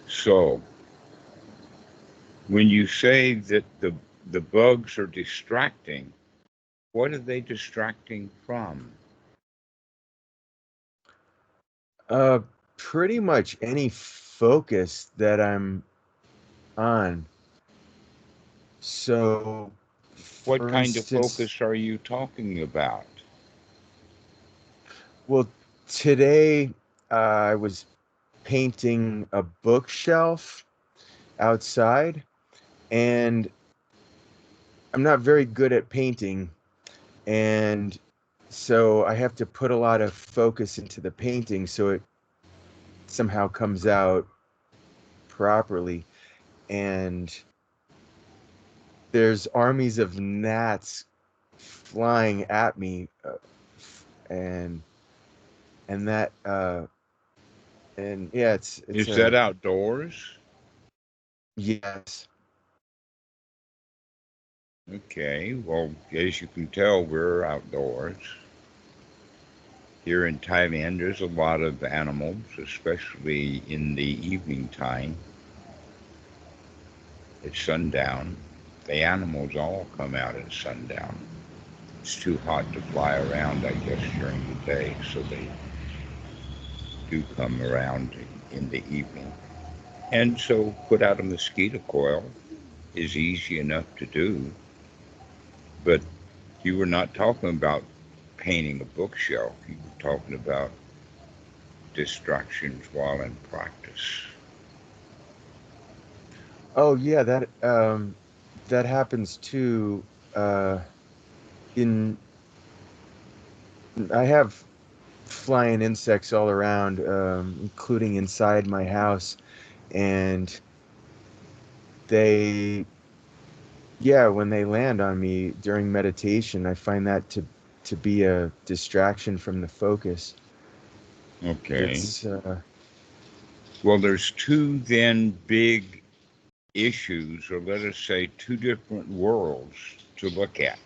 So when you say that the bugs are distracting, what are they distracting from? Uh, Pretty much any focus that I'm on. So, What for kind of instance, focus are you talking about? well, today I was painting a bookshelf outside, and I'm not very good at painting, and so I have to put a lot of focus into the painting so it somehow comes out properly. And there's armies of gnats flying at me, and and that and yeah, it's Is a that outdoors? yes. Okay, well, as you can tell, we're outdoors. Here in Thailand, there's a lot of animals, especially in the evening time at sundown. The animals all come out at sundown. It's too hot to fly around, I guess, during the day, so they do come around in the evening. And so put out a mosquito coil is easy enough to do, but you were not talking about painting a bookshelf. You were talking about distractions while in practice. Oh yeah, that happens too. Uh, in I have flying insects all around, including inside my house, and they yeah, when they land on me during meditation, I find that to be a distraction from the focus. Okay. It's Well, there's two then big issues, or let us say two different worlds to look at.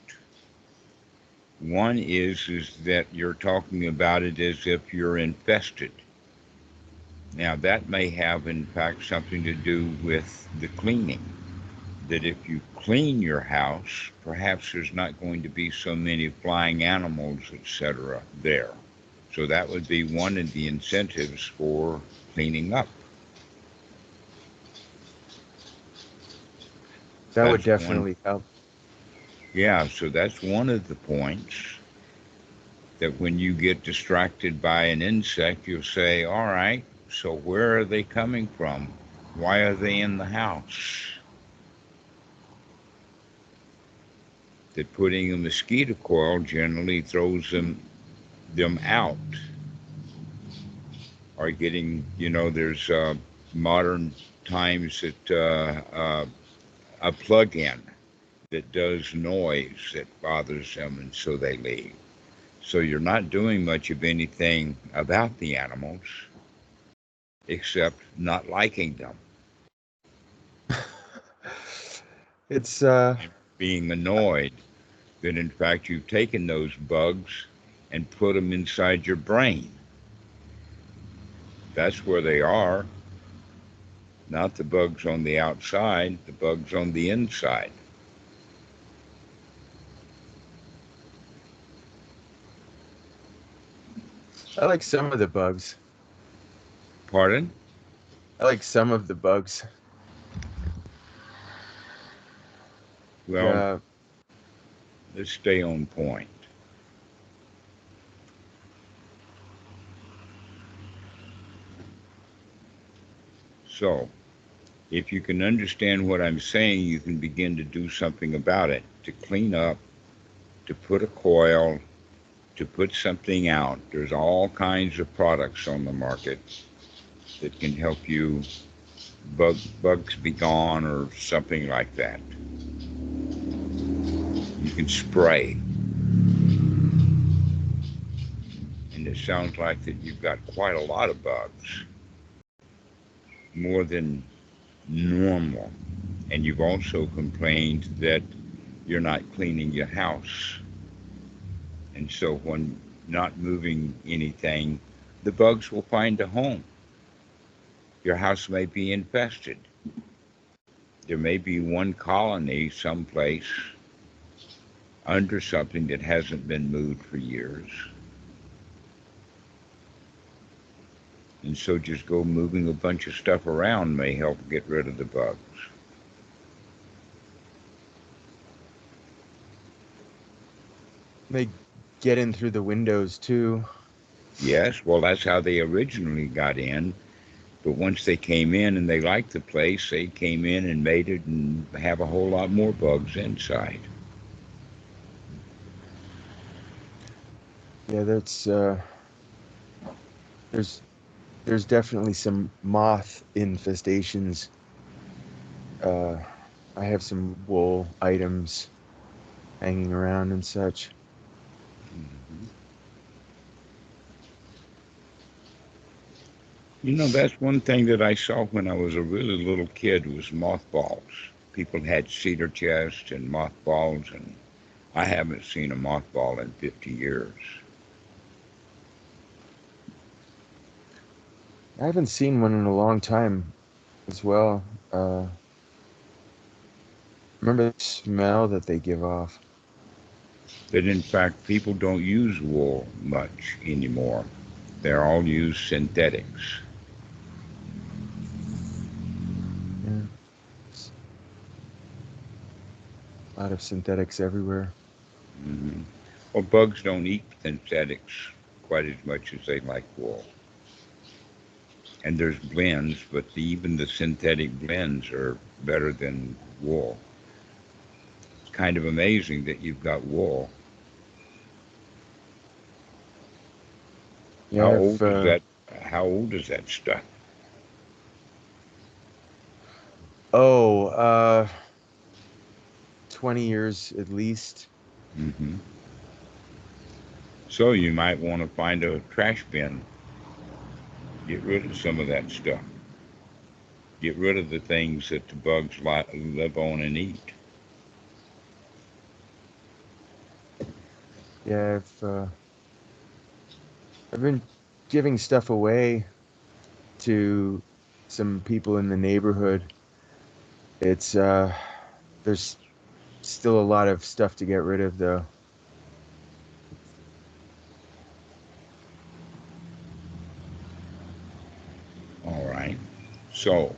One is that you're talking about it as if you're infested. Now that may have in fact something to do with the cleaning. That if you clean your house, perhaps there's not going to be so many flying animals, etc. there. So that would be one of the incentives for cleaning up. that would That's one. definitely help. Yeah, so that's one of the points that when you get distracted by an insect, you'll say, all right, so where are they coming from? Why are they in the house? That putting a mosquito coil generally throws them out. Or getting, there's modern times that a plug-in that does noise that bothers them, and so they leave. So you're not doing much of anything about the animals except not liking them It's and being annoyed that in fact you've taken those bugs and put them inside your brain. That's where they are, not the bugs on the outside, the bugs on the inside. I like some of the bugs. Pardon? I like some of the bugs. Well, Uh, let's stay on point. So, if you can understand what I'm saying, you can begin to do something about it, to clean up, to put a coil, to put something out. There's all kinds of products on the market that can help you bugs be gone or something like that. You can spray, and it sounds like that you've got quite a lot of bugs, more than normal. And you've also complained that you're not cleaning your house. And so when not moving anything, the bugs will find a home. Your house may be infested. There may be one colony someplace under something that hasn't been moved for years. And so just go moving a bunch of stuff around may help get rid of the bugs. They get in through the windows too. Yes, well, that's how they originally got in. But once they came in and they liked the place, they came in and made it and have a whole lot more bugs inside. Yeah, there's definitely some moth infestations. I have some wool items hanging around and such. Mhm. You know, that's one thing that I saw when I was a really little kid was mothballs. People had cedar chests and mothballs, and I haven't seen a mothball in 50 years. I haven't seen one in a long time as well. Remember the smell that they give off? But in fact, people don't use wool much anymore. They're all use synthetics. Yeah, a lot of synthetics everywhere. Hmm. Well, bugs don't eat synthetics quite as much as they like wool. And there's blends, but even the synthetic blends are better than wool. It's kind of amazing that you've got wool. Yeah, How old is that? How old is that stuff? oh, 20 years at least. Hmm. So you might want to find a trash bin. Get rid of some of that stuff. Get rid of the things that the bugs live on and eat. Yeah, I've been giving stuff away to some people in the neighborhood. It's there's still a lot of stuff to get rid of though. All right. So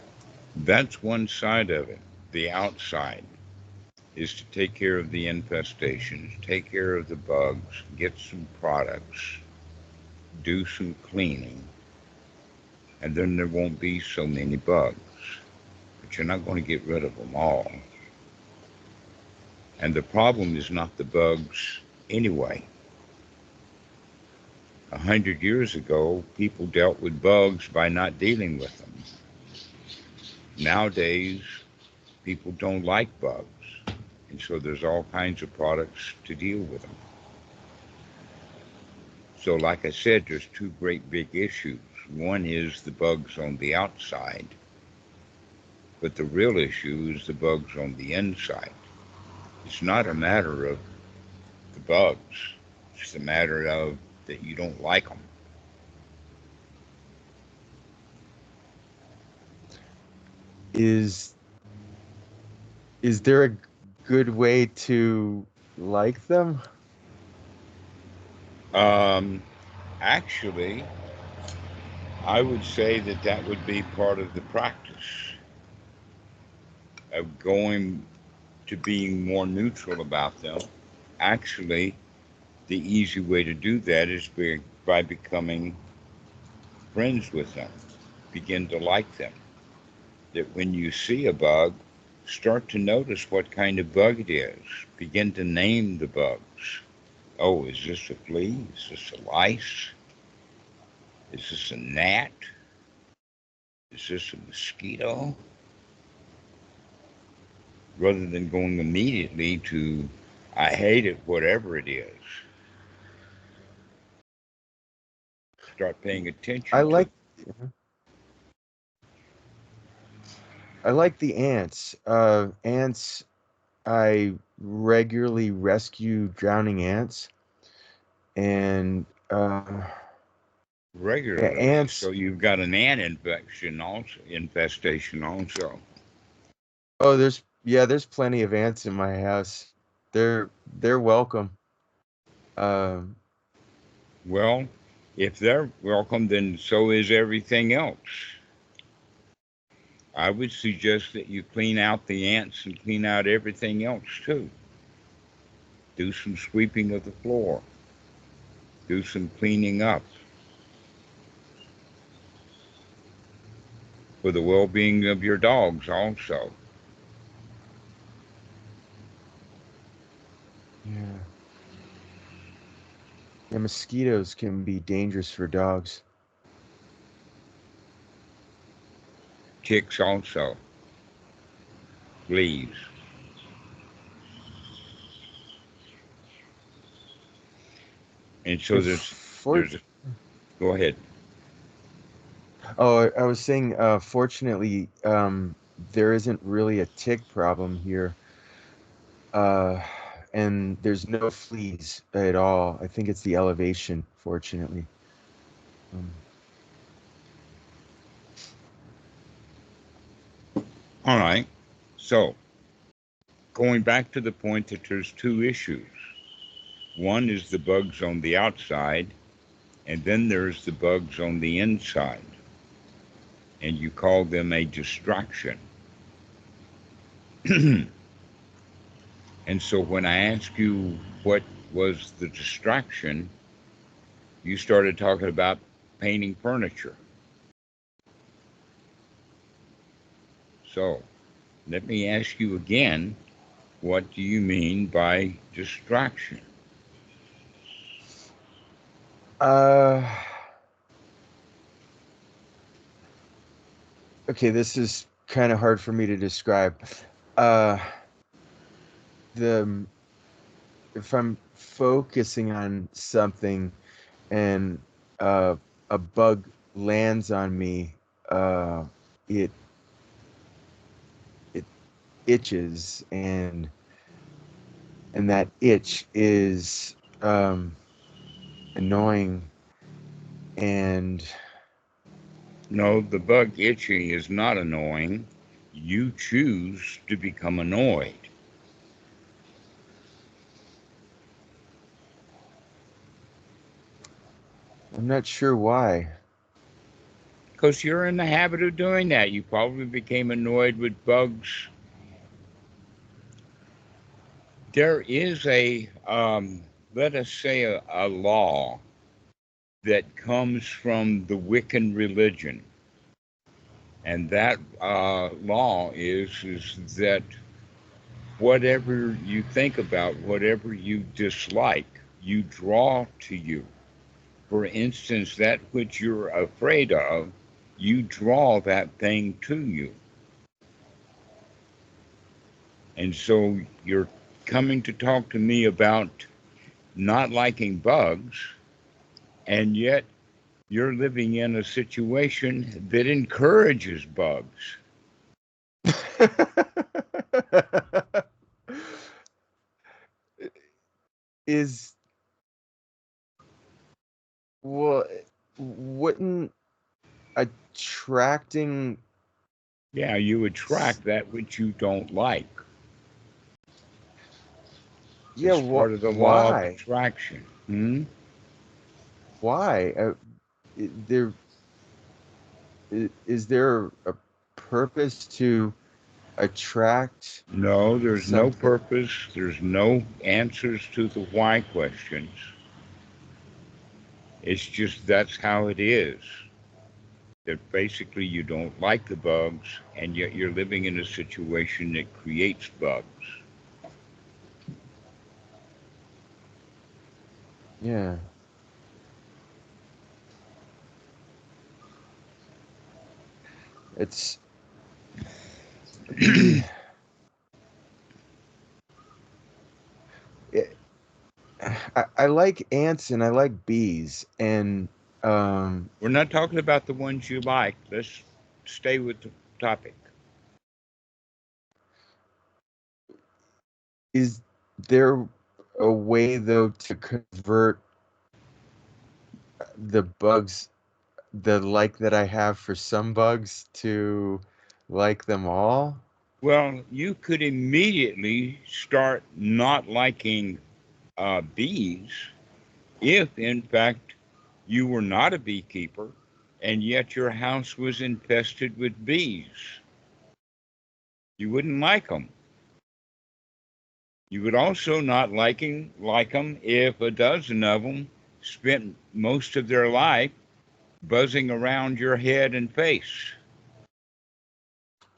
that's one side of it. The outside is to take care of the infestations, take care of the bugs, get some products, do some cleaning, and then there won't be so many bugs. But you're not going to get rid of them all. And the problem is not the bugs anyway. 100 years ago, people dealt with bugs by not dealing with them. Nowadays, people don't like bugs. And so there's all kinds of products to deal with them. So, like I said, there's two great big issues. One is the bugs on the outside, but the real issue is the bugs on the inside. It's not a matter of the bugs, it's a matter of that you don't like them. Is is there a good way to like them? Um, Actually, I would say that that would be part of the practice of going to being more neutral about them. Actually, the easy way to do that is by becoming friends with them, begin to like them. That when you see a bug, start to notice what kind of bug it is. Begin to name the bugs. Oh, is this a flea? Is this a lice? Is this a gnat? Is this a mosquito? Rather than going immediately to, I hate it, whatever it is. Start paying I attention to. like I like the ants. Ants, I regularly rescue drowning ants, and regularly. Ants. So you've got an ant infestation also. Oh, there's plenty of ants in my house. They're welcome. Um, Well, if they're welcome, then so is everything else. I would suggest that you clean out the ants and clean out everything else too. Do some sweeping of the floor. Do some cleaning up for the well-being of your dogs also. yeah. Yeah, mosquitoes can be dangerous for dogs. Ticks also. Fleas. And so If there's for go ahead. Oh, I was saying, fortunately, there isn't really a tick problem here, uh, and there's no fleas at all. I think it's the elevation, fortunately. Um, All right. So going back to the point that there's two issues. One is the bugs on the outside, and then there's the bugs on the inside. And you call them a distraction. And so when I asked you what was the distraction, you started talking about painting furniture. So let me ask you again, what do you mean by distraction? uh, okay, this is kind of hard for me to describe. Uh, the If I'm focusing on something and uh, a bug lands on me, it it itches, and that itch is annoying, and No, the bug itching is not annoying. You choose to become annoyed. I'm not sure why. Because you're in the habit of doing that. You probably became annoyed with bugs. There is let us say, a law that comes from the Wiccan religion. And that law is that whatever you think about, whatever you dislike, you draw to you. For instance, that which you're afraid of, you draw that thing to you. And so you're coming to talk to me about not liking bugs, and yet you're living in a situation that encourages bugs. Is well, wouldn't attracting Yeah, you s- attract that which you don't like. yeah, It's part of the law of why? attraction. Why? There is there a purpose to attract No, there's no something? purpose. There's no answers to the why questions. It's just that's how it is. That basically you don't like the bugs, and yet you're living in a situation that creates bugs. Yeah. It's the it, I like ants and I like bees, and um We're not talking about the ones you like. Let's stay with the topic. is there a way though to convert the bugs the like that I have for some bugs to like them all? Well, you could immediately start not liking bees if, in fact, you were not a beekeeper and yet your house was infested with bees. You wouldn't like them. You would also not like them if a dozen of them spent most of their life buzzing around your head and face.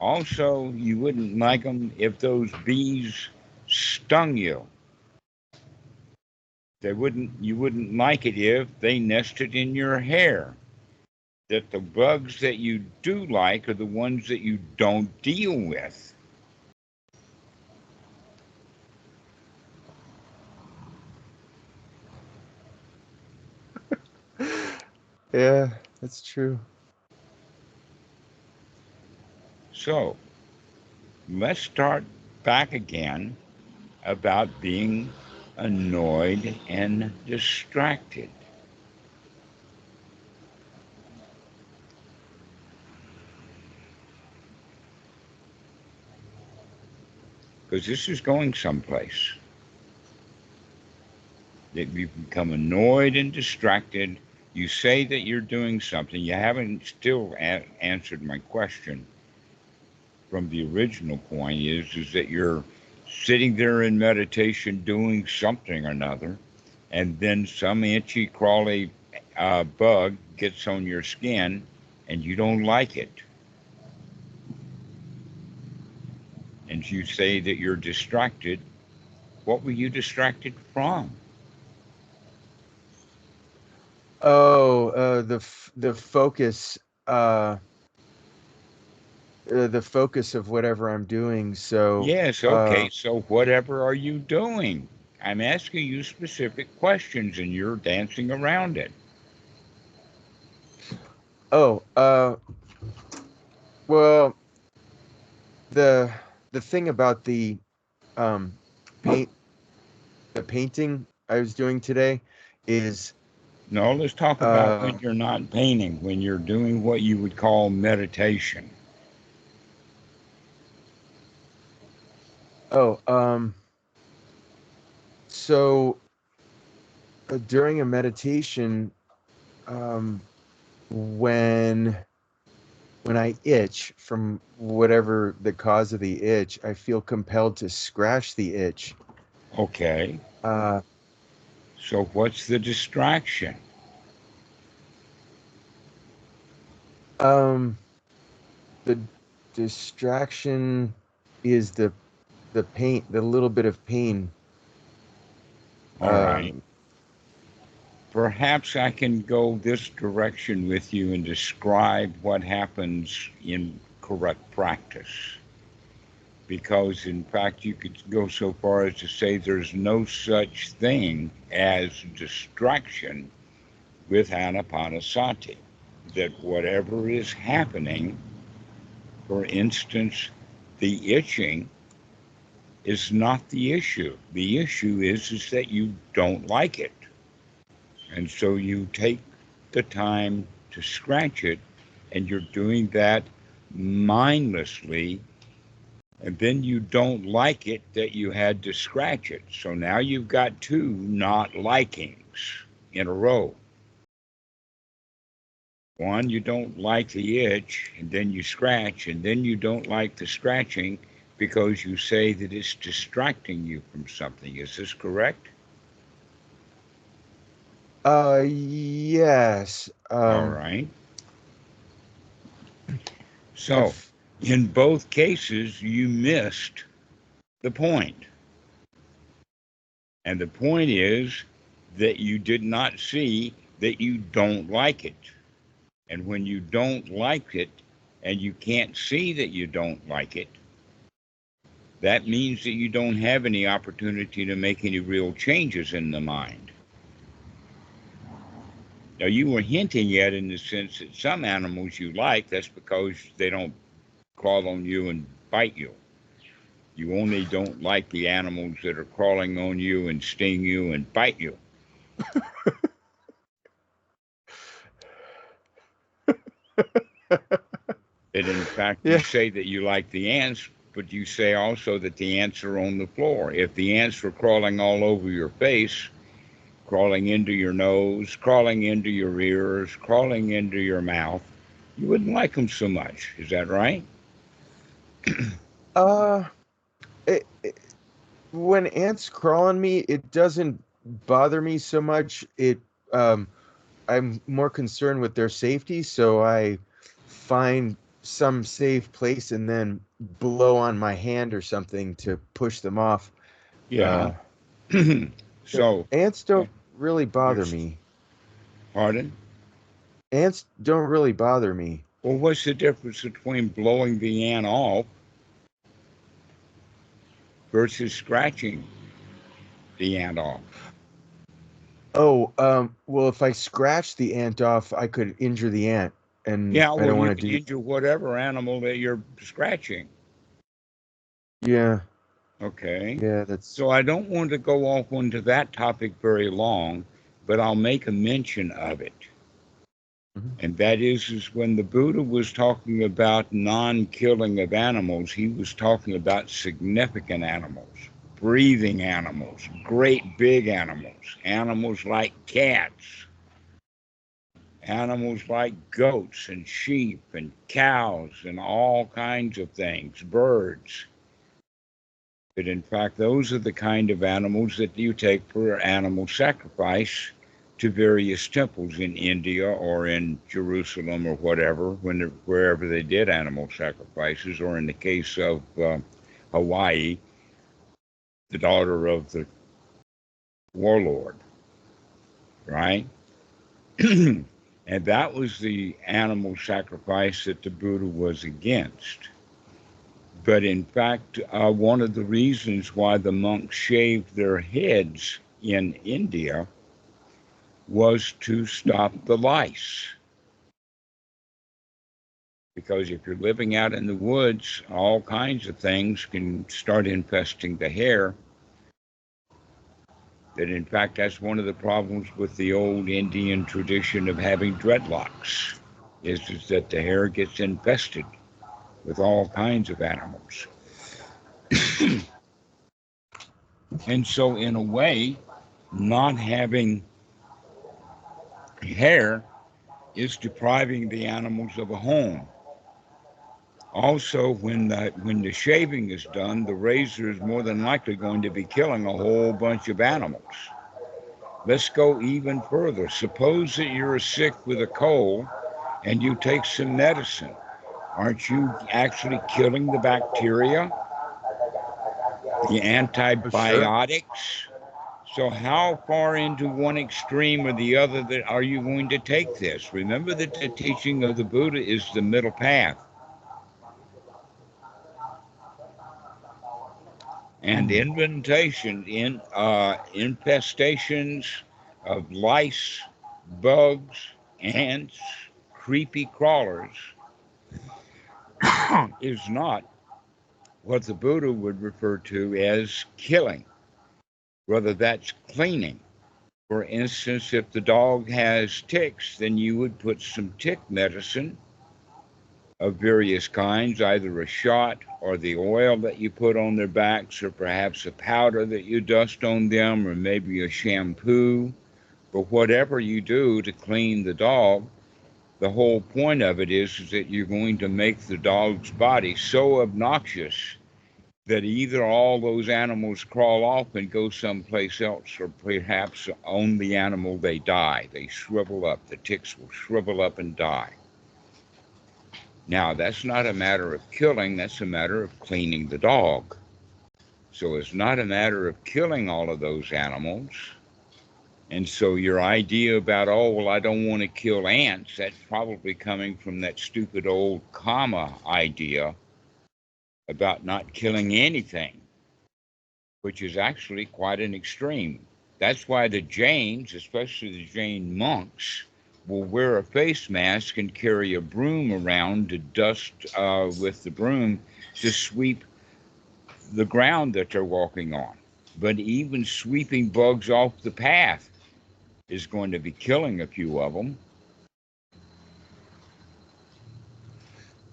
Also, you wouldn't like them if those bees stung you. You wouldn't like it if they nested in your hair. That the bugs that you do like are the ones that you don't deal with. Yeah, that's true. So let's start back again about being annoyed and distracted. Because this is going someplace. That you become annoyed and distracted. You say that you're doing something. You haven't still answered my question from the original point is that you're sitting there in meditation doing something or another, and then some itchy, crawly bug gets on your skin and you don't like it. And you say that you're distracted. What were you distracted from? Oh, the focus, the focus of whatever I'm doing. So, Yes, okay, so whatever are you doing? I'm asking you specific questions and you're dancing around it. oh, well, the thing about the um paint the painting I was doing today is No, let's talk about uh when you're not painting, when you're doing what you would call meditation. oh so during a meditation, um when I itch from whatever the cause of the itch, I feel compelled to scratch the itch. Okay, uh so what's the distraction? um the distraction is the pain, the little bit of pain. All right. um Perhaps I can go this direction with you and describe what happens in correct practice. Because, in fact, you could go so far as to say there's no such thing as distraction with anapanasati. That whatever is happening, for instance, the itching is not the issue. The issue is that you don't like it. And so you take the time to scratch it, and you're doing that mindlessly, and then you don't like it that you had to scratch it. So now you've got two not likings in a row. One, you don't like the itch, and then you scratch, and then you don't like the scratching because you say that it's distracting you from something. Is this correct? yes. All right. So, If in both cases, you missed the point. And the point is that you did not see that you don't like it. And when you don't like it and you can't see that you don't like it, that means that you don't have any opportunity to make any real changes in the mind. Now, you were hinting at in the sense that some animals you like, that's because they don't crawl on you and bite you. You only don't like the animals that are crawling on you and sting you and bite you. And in fact, you Yeah. say that you like the ants, but you say also that the ants are on the floor. If the ants were crawling all over your face, crawling into your nose, crawling into your ears, crawling into your mouth, you wouldn't like them so much. Is that right? Uh, when ants crawl on me, it doesn't bother me so much. Um, I'm more concerned with their safety, so I find some safe place and then blow on my hand or something to push them off. Yeah. Uh, So, ants don't really bother there's, me. pardon? Ants don't really bother me. Well, what's the difference between blowing the ant off versus scratching the ant off? Oh, well, if I scratch the ant off, I could injure the ant, and Yeah, I well, don't you want to can do. injure whatever animal that you're scratching. Yeah, Okay. yeah, that's. So I don't want to go off onto that topic very long, but I'll make a mention of it. Mhm. And that is when the Buddha was talking about non-killing of animals, he was talking about significant animals, breathing animals, great big animals, animals like cats, animals like goats and sheep and cows and all kinds of things, birds. But in fact, those are the kind of animals that you take for animal sacrifice to various temples in India or in Jerusalem or whatever, wherever they did animal sacrifices, or in the case of Hawaii, the daughter of the warlord, right? And that was the animal sacrifice that the Buddha was against. But in fact, one of the reasons why the monks shaved their heads in India was to stop the lice. Because if you're living out in the woods, all kinds of things can start infesting the hair. That in fact, that's one of the problems with the old Indian tradition of having dreadlocks, is that the hair gets infested with all kinds of animals. And so, in a way, not having hair is depriving the animals of a home. Also, when the shaving is done, the razor is more than likely going to be killing a whole bunch of animals. Let's go even further. Suppose that you're sick with a cold and you take some medicine. Aren't you actually killing the bacteria, the Oh, sure. antibiotics? So how far into one extreme or the other that are you going to take this? Remember that the teaching of the Buddha is the middle path. And Hmm. infestations of lice, bugs, ants, creepy crawlers is not what the Buddha would refer to as killing. Rather, that's cleaning. For instance, if the dog has ticks, then you would put some tick medicine of various kinds, either a shot or the oil that you put on their backs, or perhaps a powder that you dust on them, or maybe a shampoo. But whatever you do to clean the dog, the whole point of it is that you're going to make the dog's body so obnoxious that either all those animals crawl off and go someplace else, or perhaps on the animal they die. They shrivel up. The ticks will shrivel up and die. Now, that's not a matter of killing, that's a matter of cleaning the dog. So it's not a matter of killing all of those animals. And so your idea about, oh, well, I don't want to kill ants, that's probably coming from that stupid old karma idea about not killing anything, which is actually quite an extreme. That's why the Jains, especially the Jain monks, will wear a face mask and carry a broom around to dust with the broom to sweep the ground that they're walking on. But even sweeping bugs off the path is going to be killing a few of them.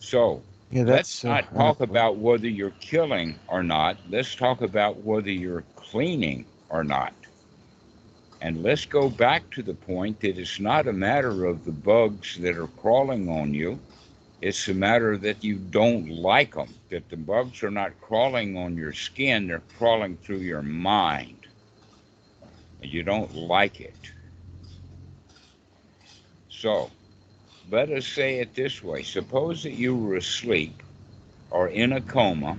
So Yeah, that's let's so not talk wonderful. about whether you're killing or not. Let's talk about whether you're cleaning or not. And let's go back to the point that it's not a matter of the bugs that are crawling on you. It's a matter that you don't like them, that the bugs are not crawling on your skin, they're crawling through your mind, and you don't like it. So let us say it this way. Suppose that you were asleep or in a coma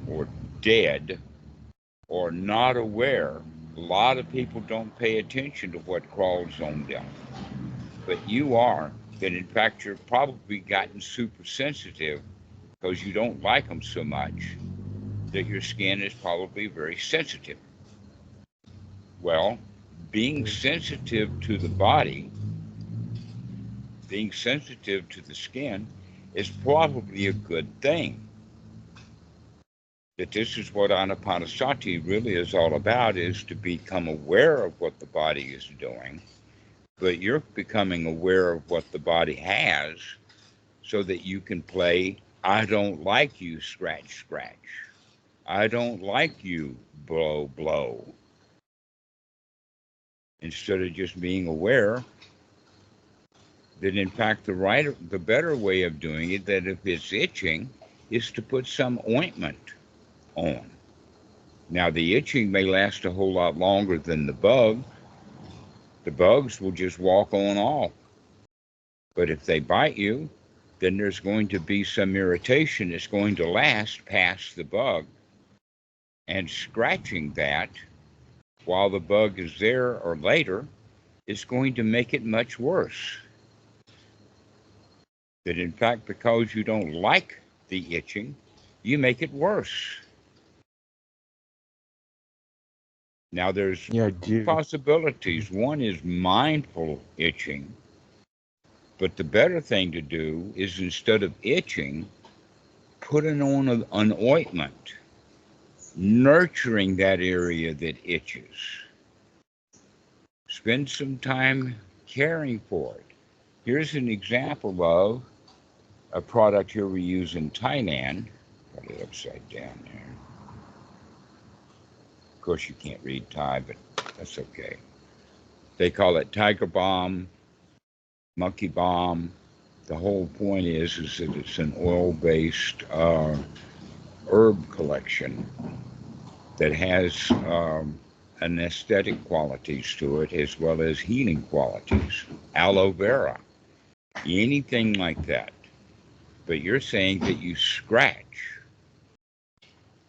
or dead or not aware. A lot of people don't pay attention to what crawls on them, but you are. That in fact you're probably gotten super sensitive because you don't like them so much that your skin is probably very sensitive. Well, being sensitive to the body, being sensitive to the skin is probably a good thing. That this is what Anapanasati really is all about, is to become aware of what the body is doing, but you're becoming aware of what the body has so that you can play, I don't like you, scratch, scratch. I don't like you, blow, blow. Instead of just being aware that in fact the better way of doing it, that if it's itching, is to put some ointment on. Now the itching may last a whole lot longer than the bug. The bugs will just walk on off. But if they bite you, then there's going to be some irritation that's going to last past the bug. And scratching that while the bug is there or later is going to make it much worse. That in fact, because you don't like the itching, you make it worse. Now there's Yeah, I two do. possibilities. One is mindful itching, but the better thing to do is instead of itching, putting on an ointment, nurturing that area that itches. Spend some time caring for it. Here's an example of a product here we use in Thailand. Got it upside down there. Of course, you can't read Thai, but that's okay. They call it Tiger Balm, Monkey Balm. The whole point is that it's an oil-based herb collection that has an aesthetic qualities to it as well as healing qualities. Aloe vera, anything like that. But you're saying that you scratch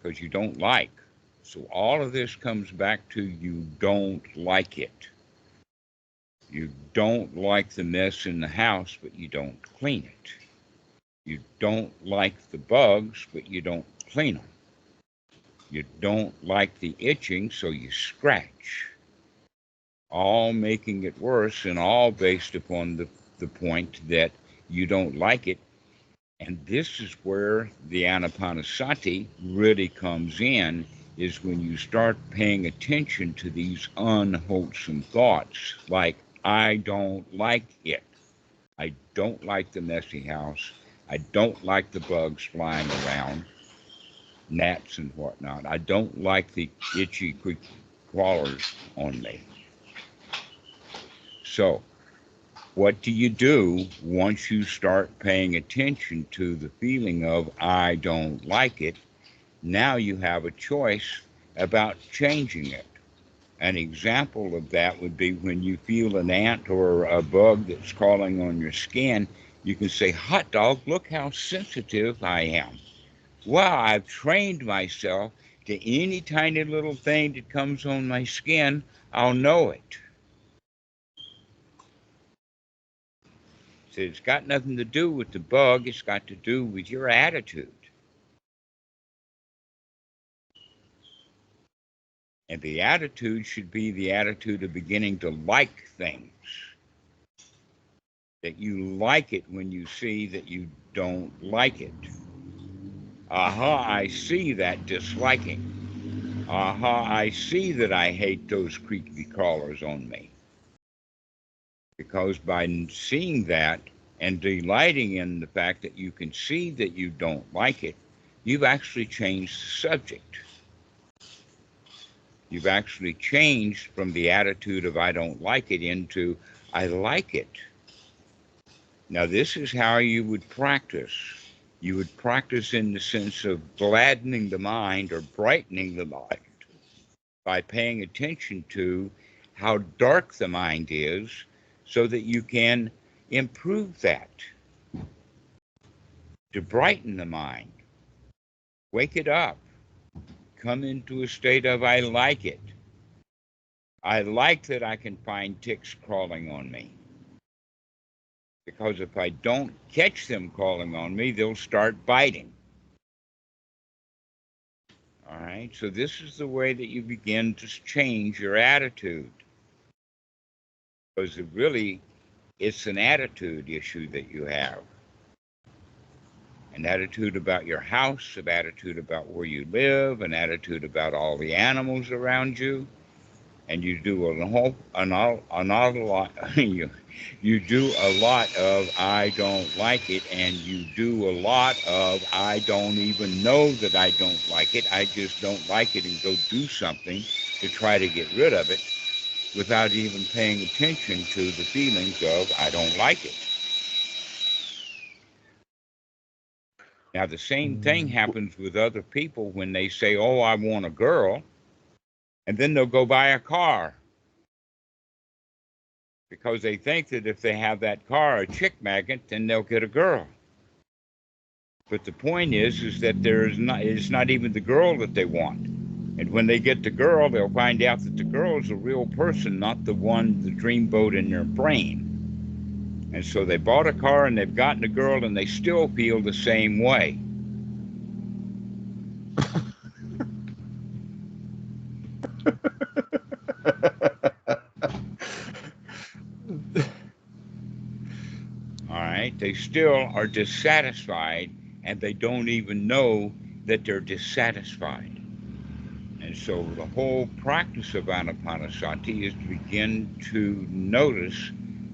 because you don't like. So all of this comes back to you don't like it. You don't like the mess in the house, but you don't clean it. You don't like the bugs, but you don't clean them. You don't like the itching, so you scratch. All making it worse and all based upon the point that you don't like it. And this is where the Anapanasati really comes in, is when you start paying attention to these unwholesome thoughts, like, I don't like it. I don't like the messy house. I don't like the bugs flying around, gnats and whatnot. I don't like the itchy crawlers on me. So, what do you do once you start paying attention to the feeling of, I don't like it? Now you have a choice about changing it. An example of that would be when you feel an ant or a bug that's crawling on your skin, you can say, hot dog, look how sensitive I am. Well, I've trained myself to any tiny little thing that comes on my skin, I'll know it. So it's got nothing to do with the bug, it's got to do with your attitude. And the attitude should be the attitude of beginning to like things. That you like it when you see that you don't like it. Aha, I see that disliking. Aha, I see that I hate those creepy crawlers on me. Because by seeing that and delighting in the fact that you can see that you don't like it, you've actually changed the subject. You've actually changed from the attitude of I don't like it into I like it. Now, this is how you would practice. You would practice in the sense of gladdening the mind or brightening the mind by paying attention to how dark the mind is so that you can improve that, to brighten the mind, wake it up, come into a state of I like it. I like that I can find ticks crawling on me. Because if I don't catch them crawling on me, they'll start biting. All right, so this is the way that you begin to change your attitude. Because it's an attitude issue that you have. An attitude about your house, an attitude about where you live, an attitude about all the animals around you. And you do an awful lot. You do a lot of I don't like it, and you do a lot of I don't even know that I don't like it. I just don't like it, and go do something to try to get rid of it without even paying attention to the feelings of I don't like it. Now, the same thing happens with other people when they say, oh, I want a girl, and then they'll go buy a car. Because they think that if they have that car, a chick magnet, then they'll get a girl. But the point is that it's not even the girl that they want. And when they get the girl, they'll find out that the girl is a real person, not the dreamboat in their brain. And so they bought a car and they've gotten a girl and they still feel the same way. All right, they still are dissatisfied and they don't even know that they're dissatisfied. And so the whole practice of Anapanasati is to begin to notice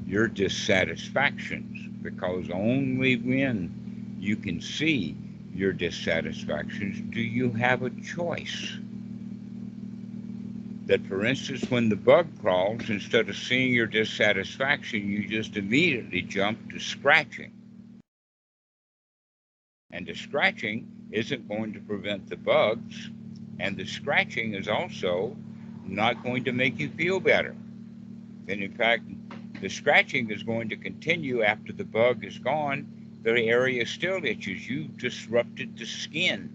your dissatisfactions, because only when you can see your dissatisfactions do you have a choice. That, for instance, when the bug crawls, instead of seeing your dissatisfaction, you just immediately jump to scratching. And the scratching isn't going to prevent the bugs, and the scratching is also not going to make you feel better. And in fact, the scratching is going to continue after the bug is gone. The area still itches. You disrupted the skin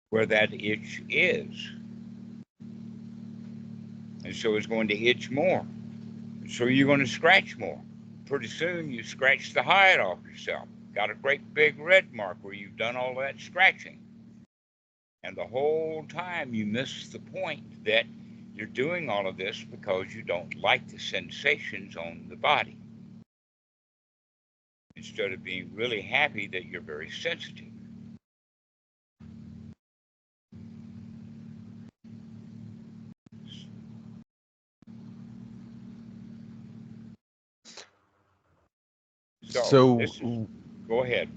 where that itch is. And so it's going to itch more. So you're going to scratch more. Pretty soon you scratch the hide off yourself. Got a great big red mark where you've done all that scratching. And the whole time you miss the point that you're doing all of this because you don't like the sensations on the body, instead of being really happy that you're very sensitive. So Go ahead.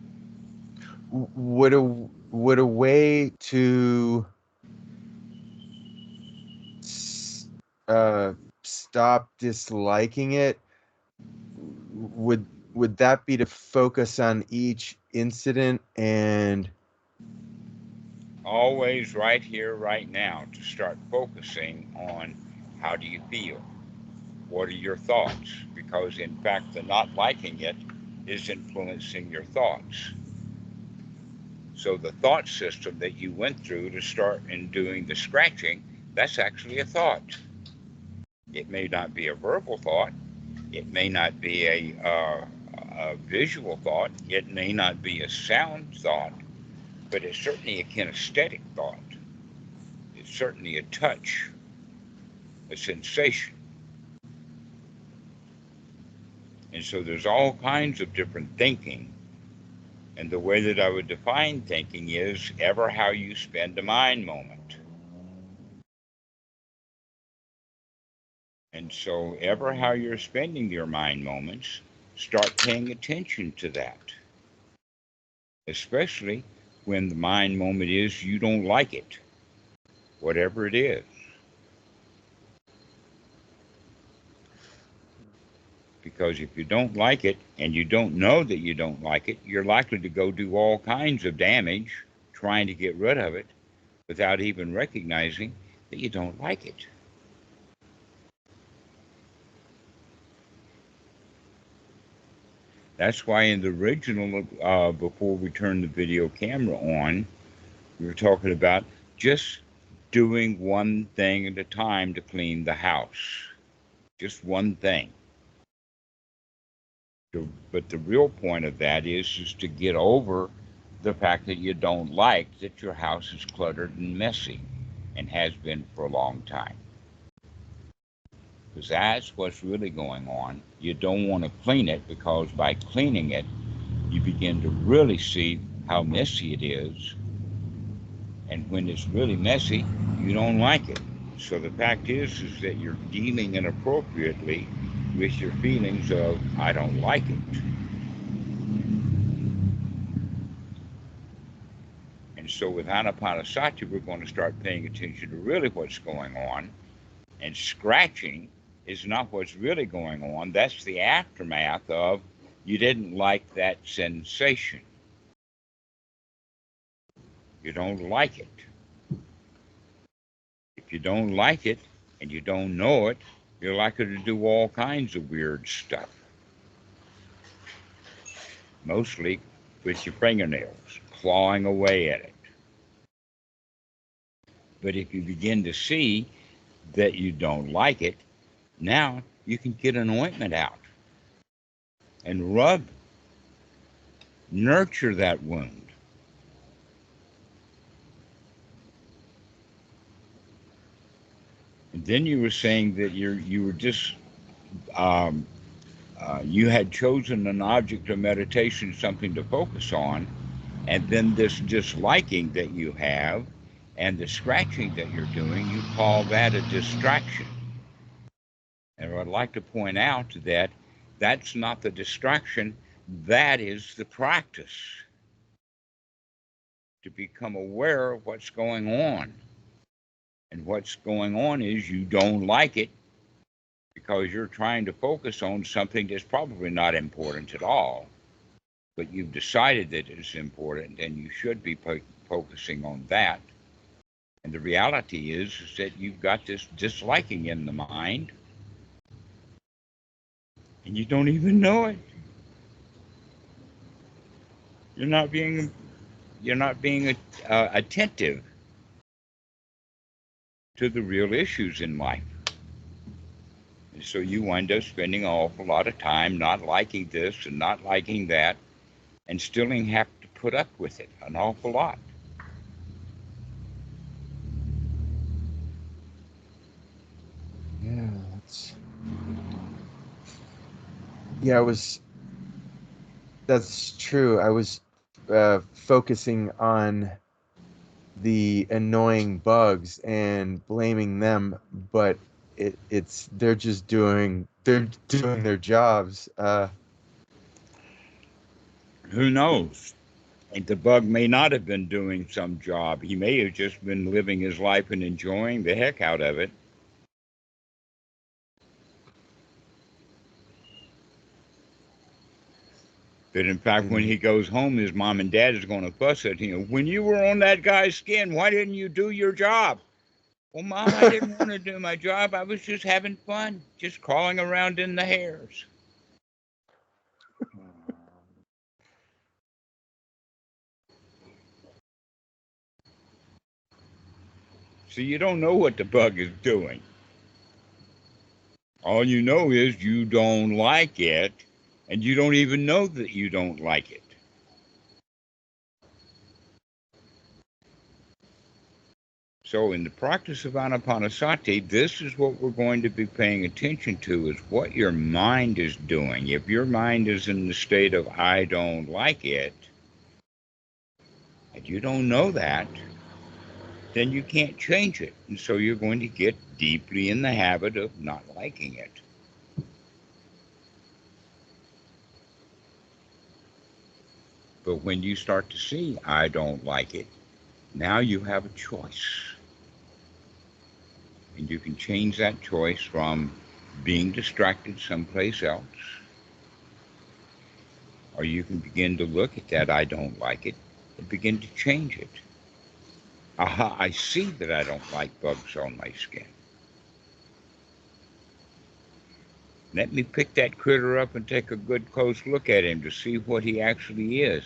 would a way to stop disliking it, would that be to focus on each incident and Always right here, right now, to start focusing on how do you feel? What are your thoughts? Because in fact, the not liking it is influencing your thoughts. So the thought system that you went through to start in doing the scratching, that's actually a thought. It may not be a verbal thought. It may not be a visual thought. It may not be a sound thought, but it's certainly a kinesthetic thought. It's certainly a touch, a sensation. And so there's all kinds of different thinking. And the way that I would define thinking is ever how you spend a mind moment. And so ever how you're spending your mind moments start paying attention to that, especially when the mind moment is you don't like it, whatever it is. Because if you don't like it and you don't know that you don't like it, you're likely to go do all kinds of damage trying to get rid of it without even recognizing that you don't like it. That's why in the original, before we turned the video camera on, we were talking about just doing one thing at a time to clean the house. Just one thing. But the real point of that is to get over the fact that you don't like that your house is cluttered and messy and has been for a long time. Because that's what's really going on. You don't want to clean it, because by cleaning it, you begin to really see how messy it is. And when it's really messy, you don't like it. So the fact is that you're dealing inappropriately with your feelings of, I don't like it. And so with Anapanasati, we're going to start paying attention to really what's going on. And scratching is not what's really going on. That's the aftermath of you didn't like that sensation. You don't like it. If you don't like it and you don't know it, you're likely to do all kinds of weird stuff. Mostly with your fingernails, clawing away at it. But if you begin to see that you don't like it, now you can get an ointment out and rub, nurture that wound. And then you were saying that you were just you had chosen an object of meditation, something to focus on, and then this disliking that you have and the scratching that you're doing, you call that a distraction. And I'd like to point out that that's not the distraction, that is the practice. To become aware of what's going on. And what's going on is you don't like it because you're trying to focus on something that's probably not important at all. But you've decided that it's important and you should be focusing on that. And the reality is that you've got this disliking in the mind and you don't even know it. You're not being attentive to the real issues in life. And so you wind up spending an awful lot of time not liking this and not liking that, and still have to put up with it an awful lot. Yeah, that's true. I was focusing on the annoying bugs and blaming them, but they're doing their jobs. Who knows? And the bug may not have been doing some job. He may have just been living his life and enjoying the heck out of it. That in fact, when he goes home, his mom and dad is going to fuss at him. When you were on that guy's skin, why didn't you do your job? Well, Mom, I didn't want to do my job. I was just having fun, just crawling around in the hairs. So you don't know what the bug is doing. All you know is you don't like it, and you don't even know that you don't like it. So in the practice of Anapanasati, this is what we're going to be paying attention to, is what your mind is doing. If your mind is in the state of I don't like it, and you don't know that, then you can't change it. And so you're going to get deeply in the habit of not liking it. But when you start to see, I don't like it, now you have a choice. And you can change that choice from being distracted someplace else, or you can begin to look at that I don't like it and begin to change it. Aha, I see that I don't like bugs on my skin. Let me pick that critter up and take a good close look at him to see what he actually is.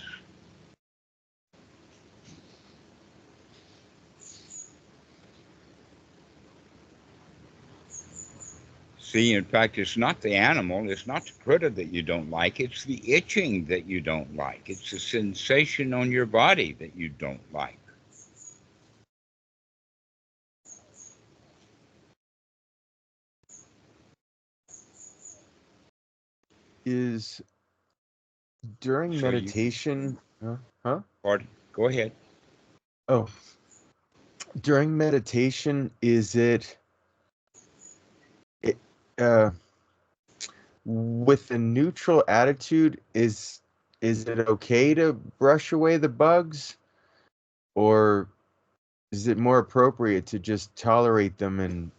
See, in fact, it's not the animal, it's not the critter that you don't like, it's the itching that you don't like. It's the sensation on your body that you don't like. Is during So you, meditation, huh? pardon, go ahead. Oh, during meditation, is it uh, with a neutral attitude? Is it okay to brush away the bugs, or is it more appropriate to just tolerate them and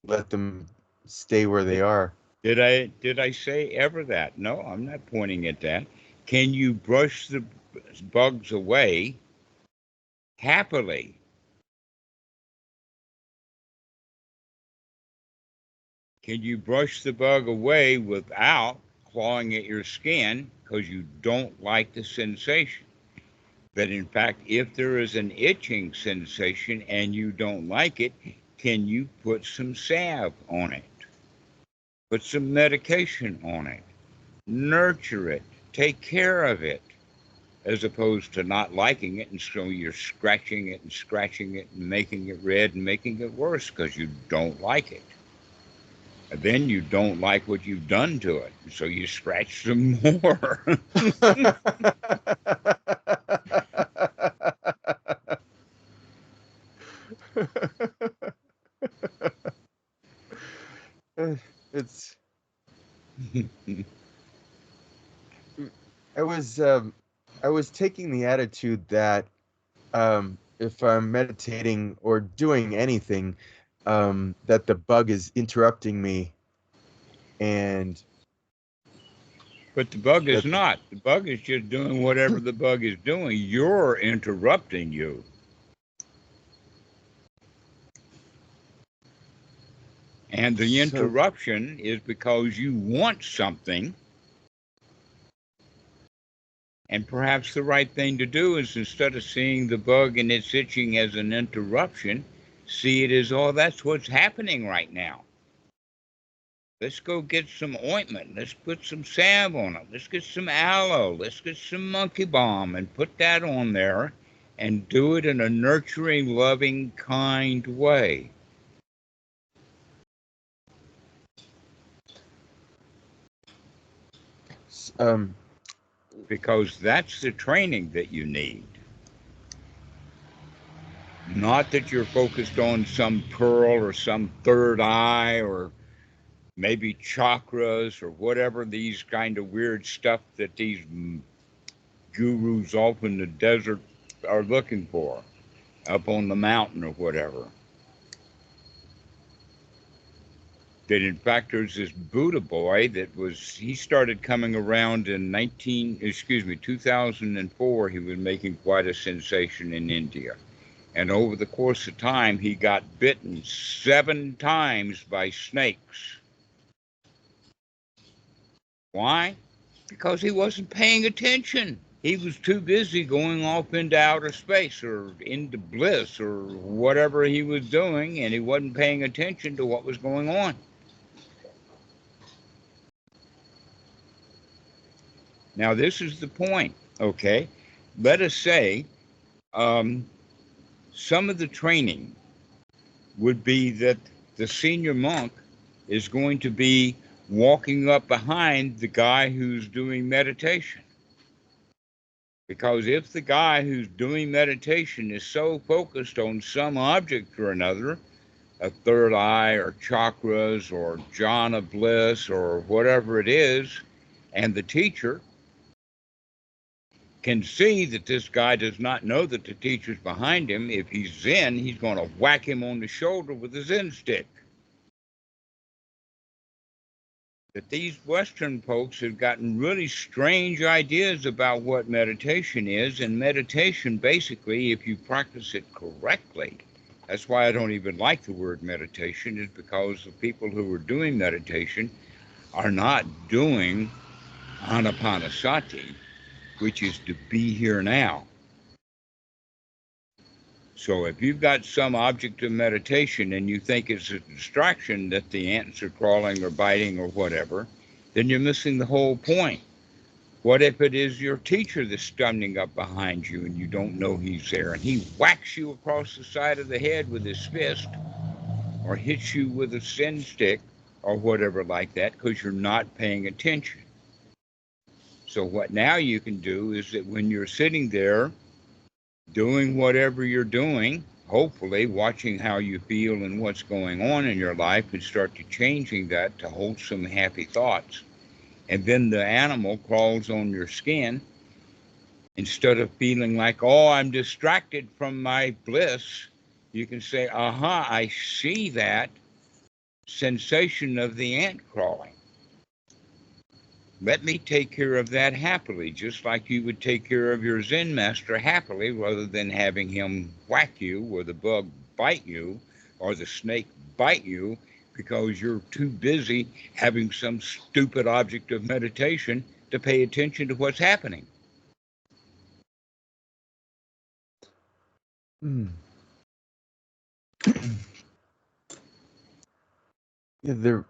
let them stay where they are? Did I say ever that? No, I'm not pointing at that. Can you brush the bugs away happily? Can you brush the bug away without clawing at your skin because you don't like the sensation? But in fact, if there is an itching sensation and you don't like it, can you put some salve on it? Put some medication on it? Nurture it? Take care of it? As opposed to not liking it, and so you're scratching it and making it red and making it worse because you don't like it. And then you don't like what you've done to it, so you scratch some more. It's I was taking the attitude that if I'm meditating or doing anything, that the bug is interrupting me, and But the bug is that not. The bug is just doing whatever the bug is doing. You're interrupting you. And the so interruption is because you want something. And perhaps the right thing to do is, instead of seeing the bug and its itching as an interruption, see it as, oh, that's what's happening right now. Let's go get some ointment. Let's put some salve on it. Let's get some aloe. Let's get some monkey balm and put that on there and do it in a nurturing, loving, kind way. um Because that's the training that you need. Not that you're focused on some pearl or some third eye or maybe chakras or whatever these kind of weird stuff that these gurus off in the desert are looking for, up on the mountain or whatever. That in fact there's this Buddha boy he started coming around in 2004. He was making quite a sensation in India. And over the course of time, he got bitten 7 times by snakes. Why? Because he wasn't paying attention. He was too busy going off into outer space or into bliss or whatever he was doing, and he wasn't paying attention to what was going on. Now, this is the point, okay? Let us say some of the training would be that the senior monk is going to be walking up behind the guy who's doing meditation. Because if the guy who's doing meditation is so focused on some object or another, a third eye or chakras or jhana bliss or whatever it is, and the teacher can see that this guy does not know that the teacher's behind him. If he's Zen, he's going to whack him on the shoulder with a Zen stick. That these Western folks have gotten really strange ideas about what meditation is, and meditation, basically, if you practice it correctly, that's why I don't even like the word meditation, is because the people who are doing meditation are not doing anapanasati, which is to be here now. So if you've got some object of meditation and you think it's a distraction, that the ants are crawling or biting or whatever, then you're missing the whole point. What if it is your teacher that's standing up behind you and you don't know he's there, and he whacks you across the side of the head with his fist or hits you with a sin stick or whatever like that because you're not paying attention? So what now you can do is that when you're sitting there doing whatever you're doing, hopefully watching how you feel and what's going on in your life, and start to changing that to wholesome, happy thoughts. And then the animal crawls on your skin. Instead of feeling like, oh, I'm distracted from my bliss, you can say, aha, I see that sensation of the ant crawling. Let me take care of that happily, just like you would take care of your Zen master happily, rather than having him whack you or the bug bite you or the snake bite you because you're too busy having some stupid object of meditation to pay attention to what's happening. Hmm. Yeah,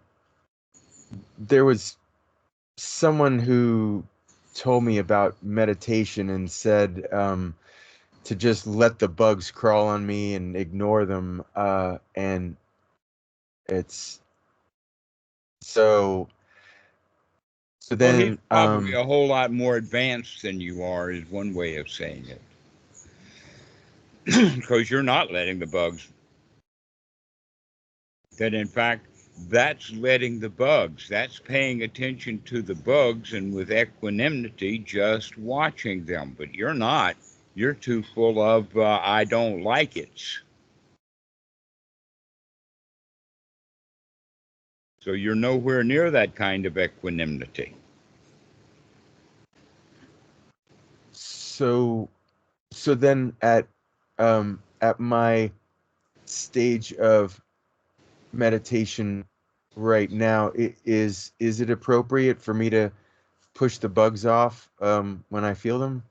there was someone who told me about meditation and said to just let the bugs crawl on me and ignore them, and it's so Well, he's then probably a whole lot more advanced than you are, is one way of saying it. Because you're not letting the bugs. That in fact, that's letting the bugs. That's paying attention to the bugs and with equanimity, just watching them. But you're not. You're too full of I don't like it. So you're nowhere near that kind of equanimity. so then at my stage of meditation right now, is it appropriate for me to push the bugs off when I feel them?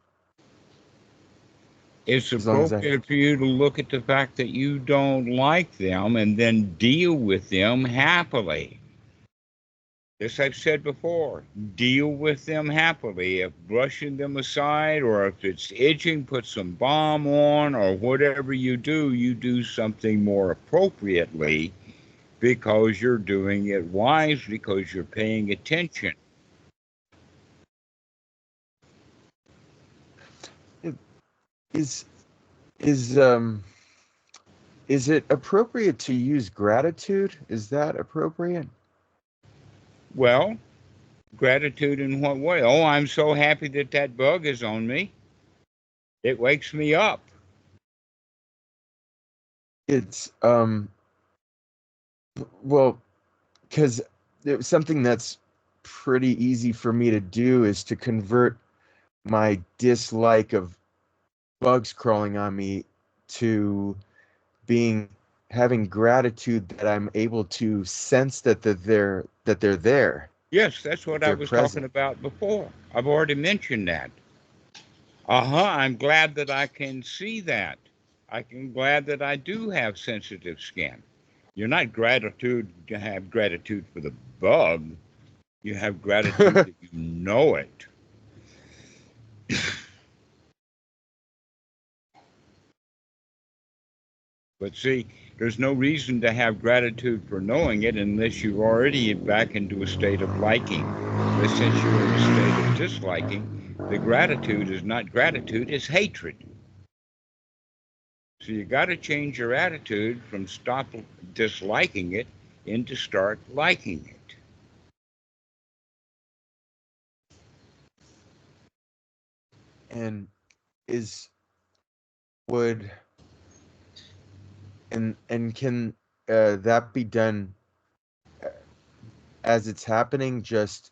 It's As long as I appropriate for you to look at the fact that you don't like them and then deal with them happily. As I've said before, deal with them happily. If brushing them aside, or if it's itching, put some balm on, or whatever you do something more appropriately because you're doing it wisely, because you're paying attention. is is is it appropriate to use gratitude? Is that appropriate? Well, gratitude in what way? Oh, I'm so happy that that bug is on me. It wakes me up. It's well, because something that's pretty easy for me to do is to convert my dislike of bugs crawling on me to having gratitude that I'm able to sense that they're there, Yes, that's that what I they're was talking present. about before. I've already mentioned that. I'm glad that I can see that. I'm glad that I do have sensitive skin. You're not gratitude to have gratitude for the bug. You have gratitude that you know it. But see, there's no reason to have gratitude for knowing it unless you're already back into a state of liking. But since you're in a state of disliking, the gratitude is not gratitude, it's hatred. So you got to change your attitude from stop disliking it into start liking it. And is would and can that be done as it's happening? Just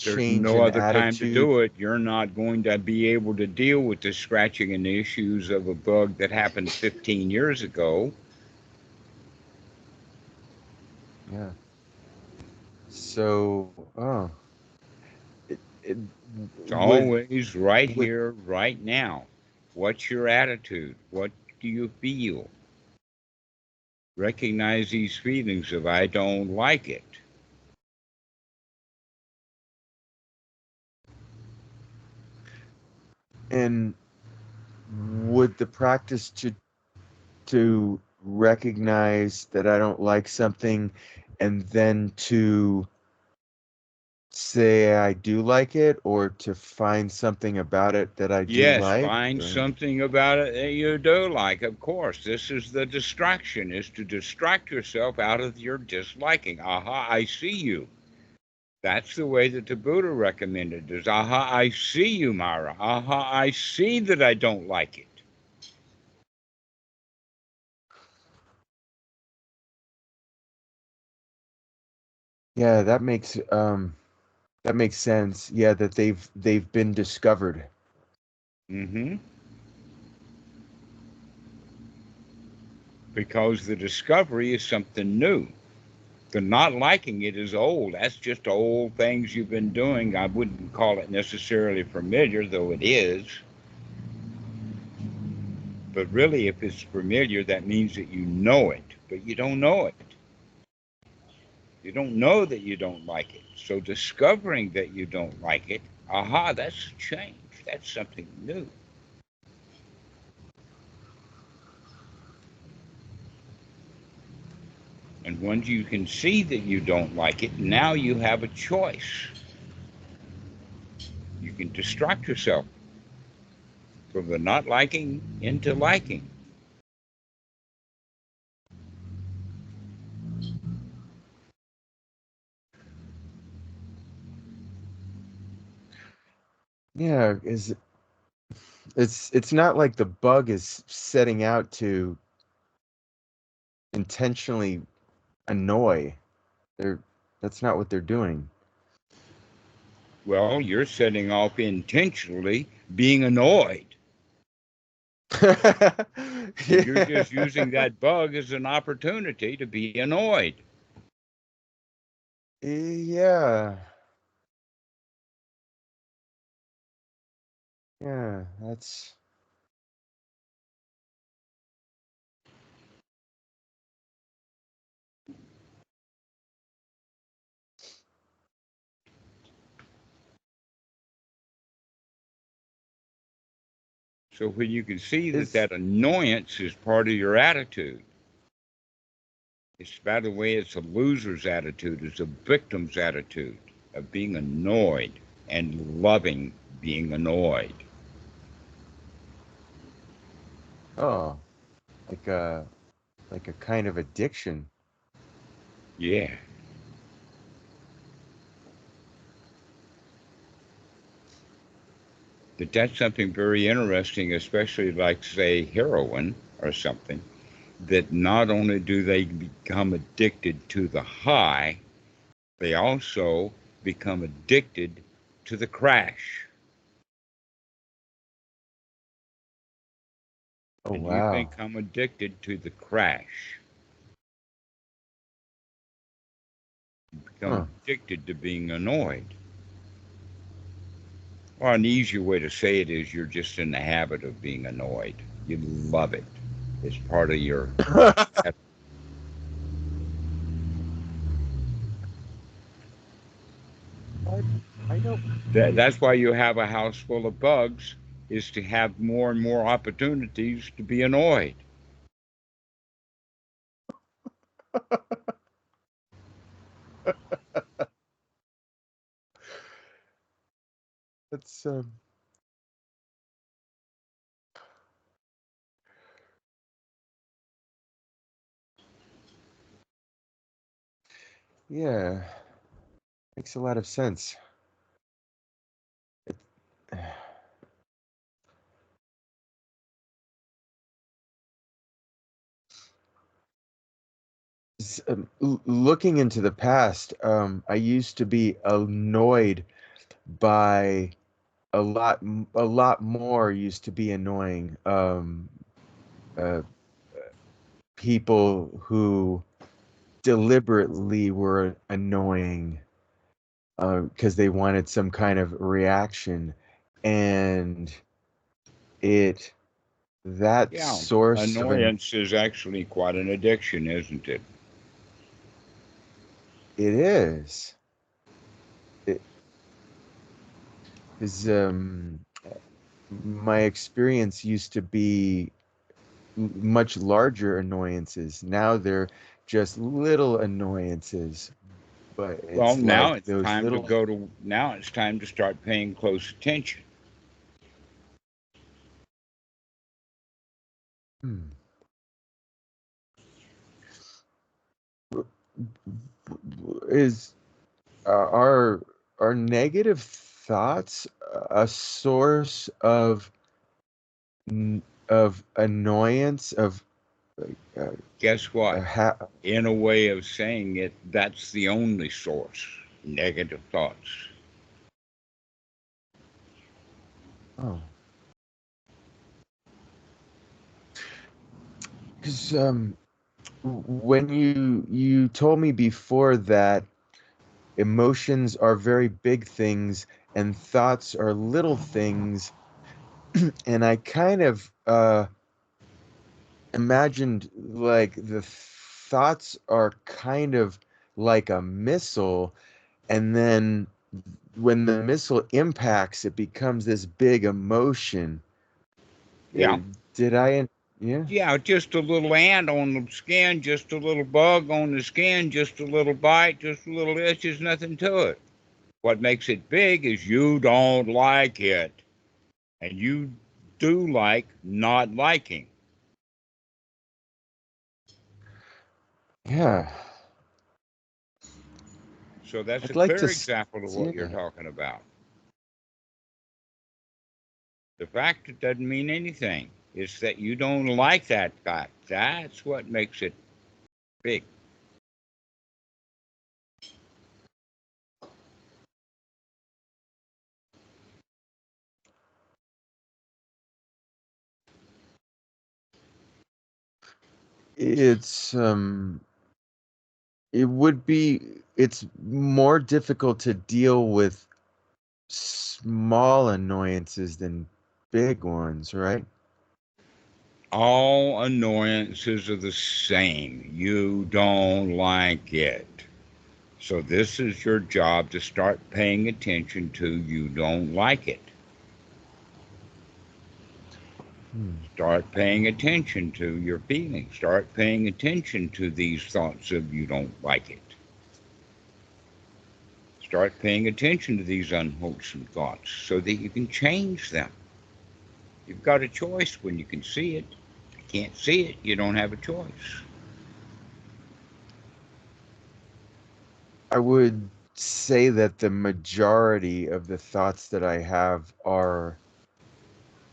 There's change no an other time to attitude. do it. You're not going to be able to deal with the scratching and the issues of a bug that happened 15 years ago. Yeah. So, it It's would always right would here, right now. What's your attitude? What do you feel? Recognize these feelings of I don't like it. and would the practice to recognize that I don't like something and then to say I do like it, or to find something about it that I do Yes, like, find or something about it that you do like. Of course, this is the distraction, is to distract yourself out of your disliking. Aha, I see you. That's the way that the Buddha recommended is, aha, I see you, Mara. Aha, I see that I don't like it. yeah, that makes sense. Yeah, that they've been discovered. Mm-hmm. Because the discovery is something new. The not liking it is old. That's just old things you've been doing. I wouldn't call it necessarily familiar, though it is. But really, if it's familiar, that means that you know it, but you don't know it. You don't know that you don't like it. So discovering that you don't like it, aha, that's a change. That's something new. And once you can see that you don't like it, now you have a choice. You can distract yourself from the not liking into liking. Yeah, is it's not like the bug is setting out to intentionally annoy. They're That's not what they're doing. Well, you're setting off intentionally being annoyed. And you're just using that bug as an opportunity to be annoyed. Yeah. Yeah, that's So when you can see that is that annoyance is part of your attitude, it's, by the way, it's a loser's attitude, it's a victim's attitude of being annoyed and loving being annoyed. oh, like a kind of addiction. Yeah. That that's something very interesting, especially like, say, heroin or something, that not only do they become addicted to the high, they also become addicted to the crash. Oh And you wow. become addicted to the crash. You become Huh. addicted to being annoyed. Or an easier way to say it is you're just in the habit of being annoyed. You love it. It's part of your. I, I don't. That's why you have a house full of bugs, is to have more and more opportunities to be annoyed. That's yeah, makes a lot of sense. because looking into the past, I used to be annoyed by a lot more used to be annoying. Uh, People who deliberately were annoying because they wanted some kind of reaction, and it that Yeah, source of an annoyance is actually quite an addiction, isn't it? it is it is my experience used to be much larger annoyances. Now they're just little annoyances, but Well, it's like those now it's time to start paying close attention. hmm, is are negative thoughts a source of annoyance of uh, Guess what? ha- In a way of saying it, that's the only source. Negative thoughts. oh, because when you told me before that emotions are very big things and thoughts are little things, and I kind of imagined like the thoughts are kind of like a missile, and then when the missile impacts it becomes this big emotion. Yeah. Did I yeah. Yeah, just a little ant on the skin, just a little bug on the skin, just a little bite, just a little itch, there's nothing to it. What makes it big is you don't like it. And you do like not liking. Yeah, So that's a I'd like to clear example of what you're yeah. talking about. The fact it doesn't mean anything. It's that you don't like that fact. That's what makes it big. It's it's more difficult to deal with small annoyances than big ones, right? All annoyances are the same. You don't like it. So this is your job to start paying attention to you don't like it. Hmm. Start paying attention to your feelings. Start paying attention to these thoughts of you don't like it. Start paying attention to these unwholesome thoughts so that you can change them. You've got a choice when you can see it. If you can't see it, you don't have a choice. I would say that the majority of the thoughts that I have are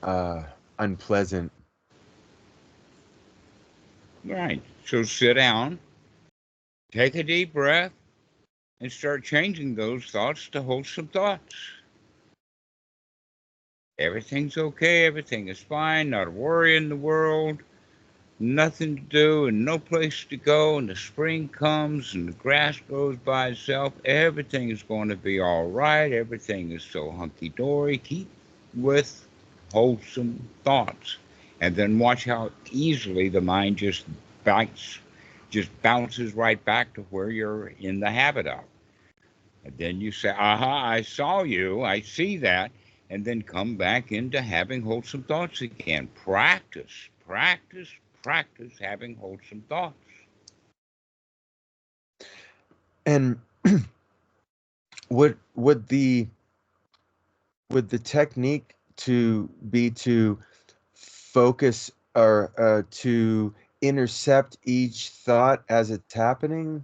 uh unpleasant. Right. So sit down, take a deep breath, and start changing those thoughts to wholesome thoughts. Everything's okay. Everything is fine. Not a worry in the world. Nothing to do and no place to go. And the spring comes and the grass grows by itself. Everything is going to be all right. Everything is so hunky dory. Keep with wholesome thoughts. And then watch how easily the mind just bounces right back to where you're in the habit of. And then you say, aha, I saw you, I see that, and then come back into having wholesome thoughts again. Practice, practice, practice having wholesome thoughts. And would the technique to be to focus or to intercept each thought as it's happening?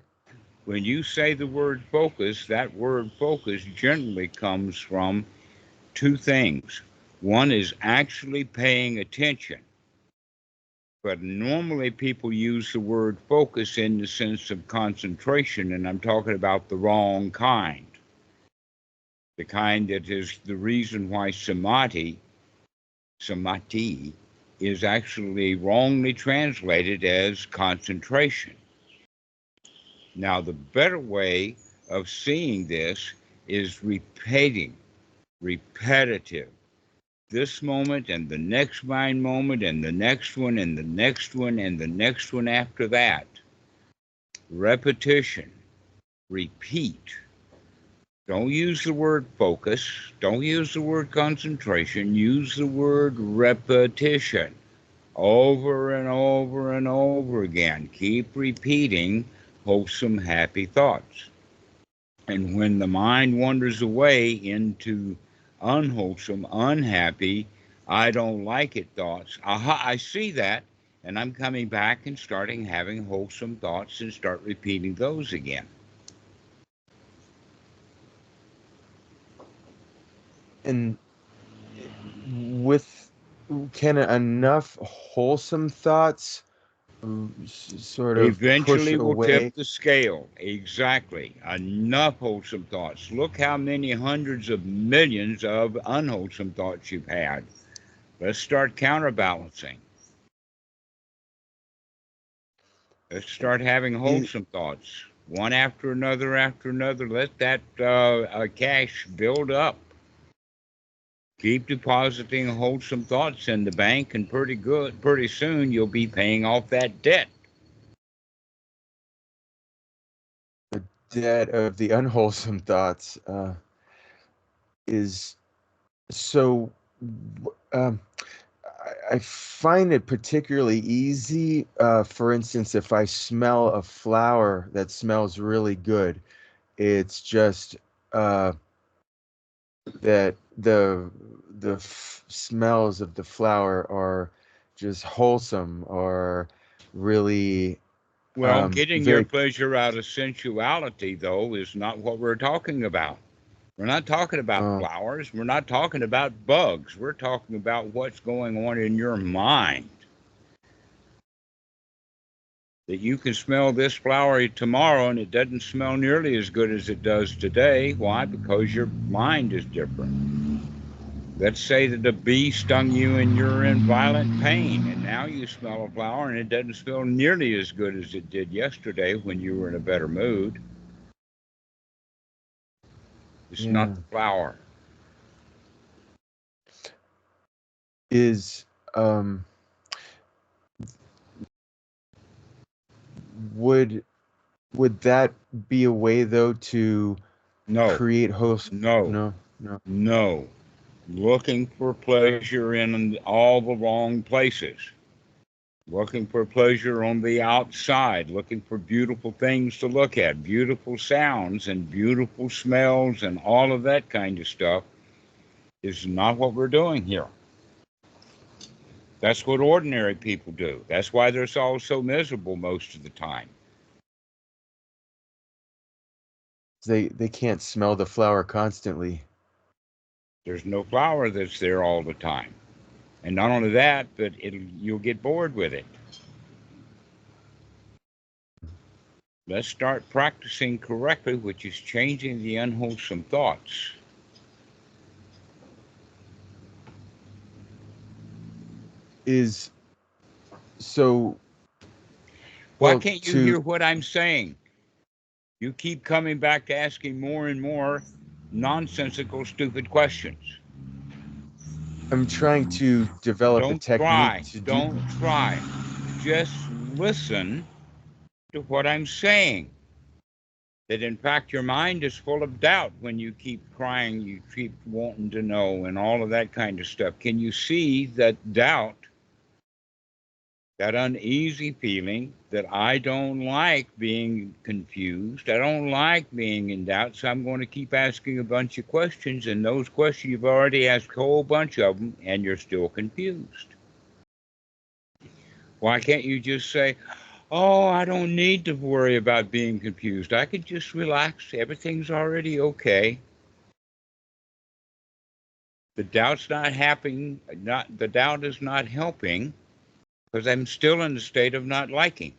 When you say the word focus, that word focus generally comes from two things. One is actually paying attention. But normally people use the word focus in the sense of concentration, and I'm talking about the wrong kind. The kind that is the reason why samadhi is actually wrongly translated as concentration. Now, the better way of seeing this is repetitive. This moment and the next mind moment and the next one and the next one and the next one after that. Repetition. Repeat. Don't use the word focus. Don't use the word concentration. Use the word repetition. Over and over and over again. Keep repeating wholesome, happy thoughts. And when the mind wanders away into unwholesome, unhappy, I don't like it thoughts, aha, I see that, and I'm coming back and starting having wholesome thoughts and start repeating those again. And with can enough wholesome thoughts sort of push Eventually will tip away? the scale. Exactly. Enough wholesome thoughts. Look how many hundreds of millions of unwholesome thoughts you've had. Let's start counterbalancing. Let's start having It, wholesome thoughts, one after another after another. Let that cash build up. Keep depositing wholesome thoughts in the bank, and pretty soon you'll be paying off that debt. the debt of the unwholesome thoughts is so. Um, I find it particularly easy. For instance, if I smell a flower that smells really good, it's just that the smells of the flower are just wholesome or really Well, getting your very pleasure out of sensuality, though, is not what we're talking about. We're not talking about uh, flowers. We're not talking about bugs. We're talking about what's going on in your mind. That you can smell this flower tomorrow and it doesn't smell nearly as good as it does today. Why? Because your mind is different. Let's say that a bee stung you and you're in violent pain, and now you smell a flower and it doesn't smell nearly as good as it did yesterday when you were in a better mood. It's not yeah the flower. is would would that be a way though to No, create host? no, No, no. no. Looking for pleasure in all the wrong places. Looking for pleasure on the outside, looking for beautiful things to look at, beautiful sounds and beautiful smells and all of that kind of stuff is not what we're doing here. That's what ordinary people do. That's why they're all so miserable most of the time. They can't smell the flower constantly. There's no flower that's there all the time. And not only that, but you'll get bored with it. Let's start practicing correctly, which is changing the unwholesome thoughts. Is so Why well can't you to hear what I'm saying? You keep coming back to asking more and more nonsensical, stupid questions. I'm trying to develop a Don't technique try. to do. Don't try. Just listen to what I'm saying. That in fact your mind is full of doubt when you keep crying, you keep wanting to know, and all of that kind of stuff. Can you see that doubt, that uneasy feeling that I don't like being confused? I don't like being in doubt, so I'm going to keep asking a bunch of questions, and those questions you've already asked a whole bunch of them, and you're still confused. Why can't you just say, oh, I don't need to worry about being confused. I could just relax. Everything's already okay. The doubt's not happening. The doubt is not helping. because I'm still in the state of not liking.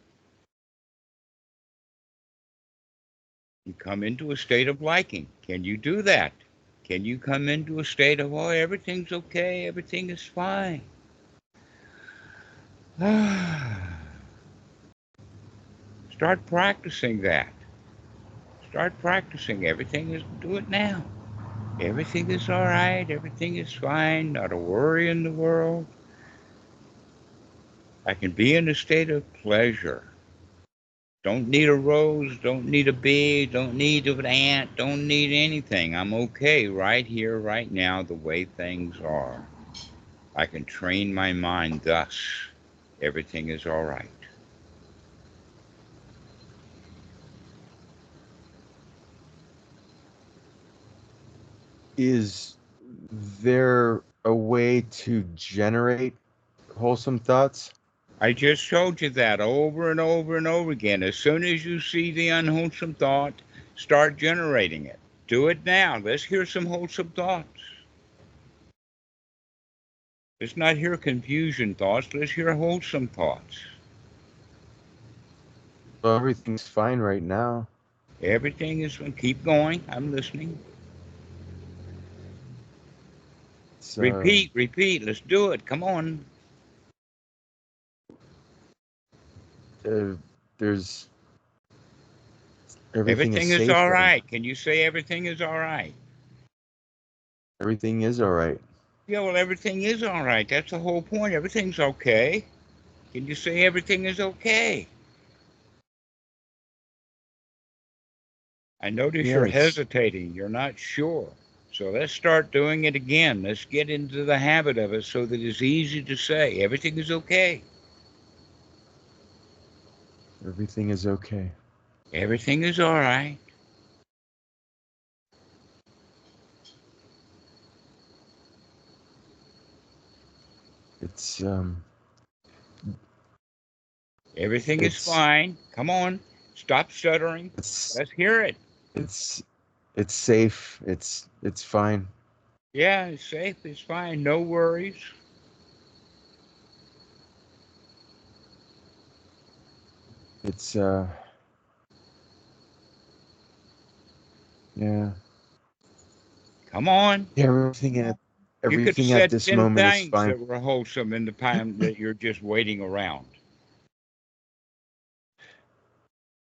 You come into a state of liking. Can you do that? Can you come into a state of, oh, everything's okay, everything is fine? Start practicing that. Start practicing. Everything is, do it now. Everything is all right. Everything is fine. Not a worry in the world. I can be in a state of pleasure. Don't need a rose. Don't need a bee. Don't need an ant. Don't need anything. I'm okay right here, right now, the way things are. I can train my mind thus. Everything is all right. Is there a way to generate wholesome thoughts? I just showed you that over and over and over again. As soon as you see the unwholesome thought, start generating it. Do it now. Let's hear some wholesome thoughts. Let's not hear confusion thoughts. Let's hear wholesome thoughts. Well, everything's fine right now. Everything is, keep going. I'm listening. Repeat, repeat. Let's do it. Come on. There's Everything is safe all right right. Can you say everything is all right? Everything is all right. Yeah, well, everything is all right. That's the whole point. Everything's okay. Can you say everything is okay? I notice you're Yes. hesitating. You're not sure. So let's start doing it again. Let's get into the habit of it so that it's easy to say everything is okay. Everything is okay. Everything is all right. It's Everything is fine. Come on. Stop stuttering. Let's hear it. It's safe. It's fine. Yeah, it's safe. It's fine. No worries. It's yeah. Come on. Everything You could have at said this 10 moment is things fine. that were wholesome in the time that you're just waiting around.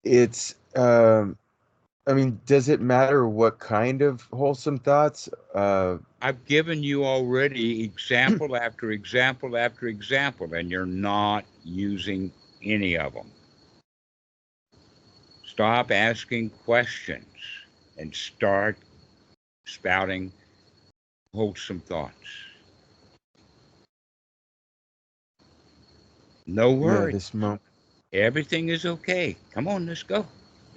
It's I mean, does it matter what kind of wholesome thoughts? I've given you already example after example after example, and you're not using any of them. Stop asking questions and start spouting wholesome thoughts. No Yeah, worries. this moment. Everything is okay. Come on, let's go.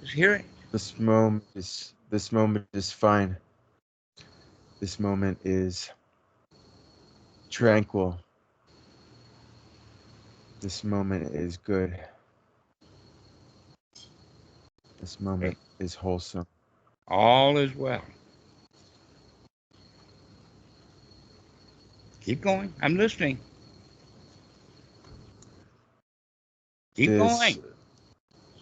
Let's hear it. This moment is fine. This moment is tranquil. This moment is good. This moment is wholesome. All is well. Keep going. I'm listening. Keep going.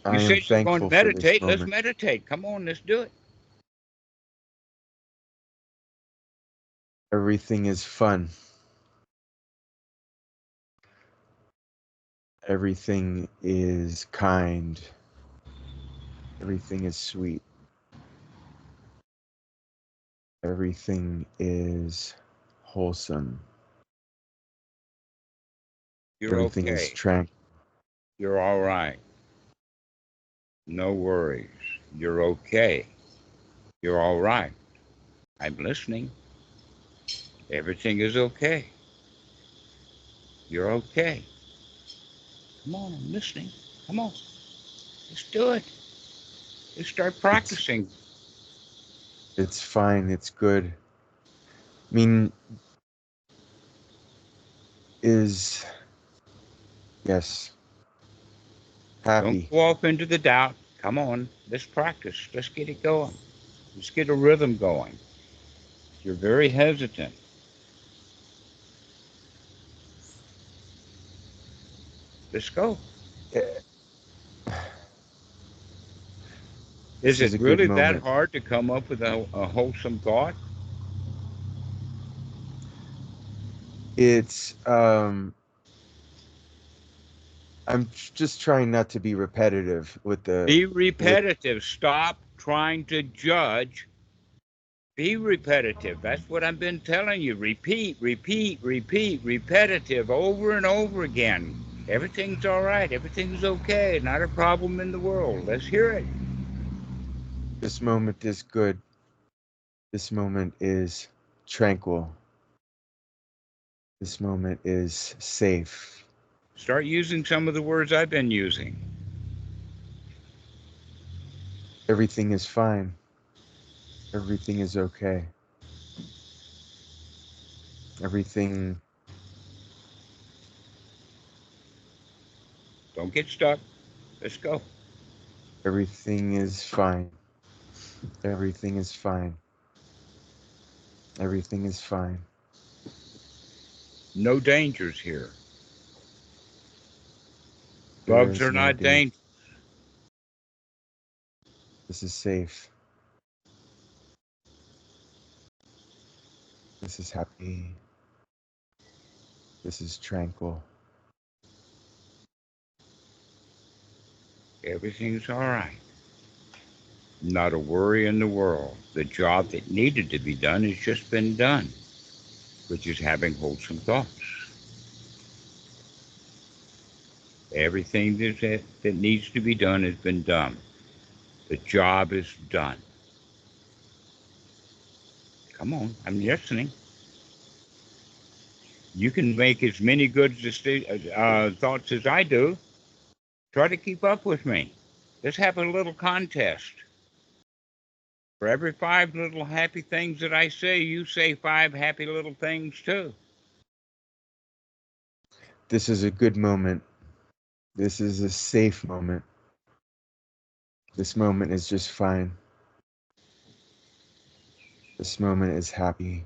I You am said you're going to thankful for this meditate. Let's moment. meditate. Come on, let's do it. Everything is fun. Everything is kind. Everything is sweet. Everything is wholesome. You're Everything is okay. tranquil. You're all right. No worries. You're okay. You're all right. I'm listening. Everything is okay. You're okay. Come on, I'm listening. Come on. Let's do it. Let's start practicing. It's fine. It's good. I mean, yes, Don't happy. go off into the doubt. Come on. Let's practice. Let's get it going. Let's get a rhythm going. You're very hesitant. Let's go. Eh, Is This is it a good really that moment. hard to come up with a wholesome thought? It's I'm just trying not to be repetitive with Be with repetitive. Stop trying to judge. Be repetitive. That's what I've been telling you. Repeat, repeat, repeat, repetitive over and over again. Everything's all right. Everything's okay. Not a problem in the world. Let's hear it. this moment is good. This moment is tranquil. This moment is safe. Start using some of the words I've been using. Everything is fine. Everything is okay. Everything Don't get stuck. Let's go. everything is fine. Everything is fine. Everything is fine. No dangers here. There Bugs is are no not danger. dangerous. This is safe. This is happy. This is tranquil. Everything's all right. Not a worry in the world. The job that needed to be done has just been done, which is having wholesome thoughts. Everything that needs to be done has been done. The job is done. Come on, I'm listening. You can make as many good thoughts as I do. Try to keep up with me. Let's have a little contest. For every 5 little happy things that I say, you say 5 happy little things too. This is a good moment. This is a safe moment. This moment is just fine. This moment is happy.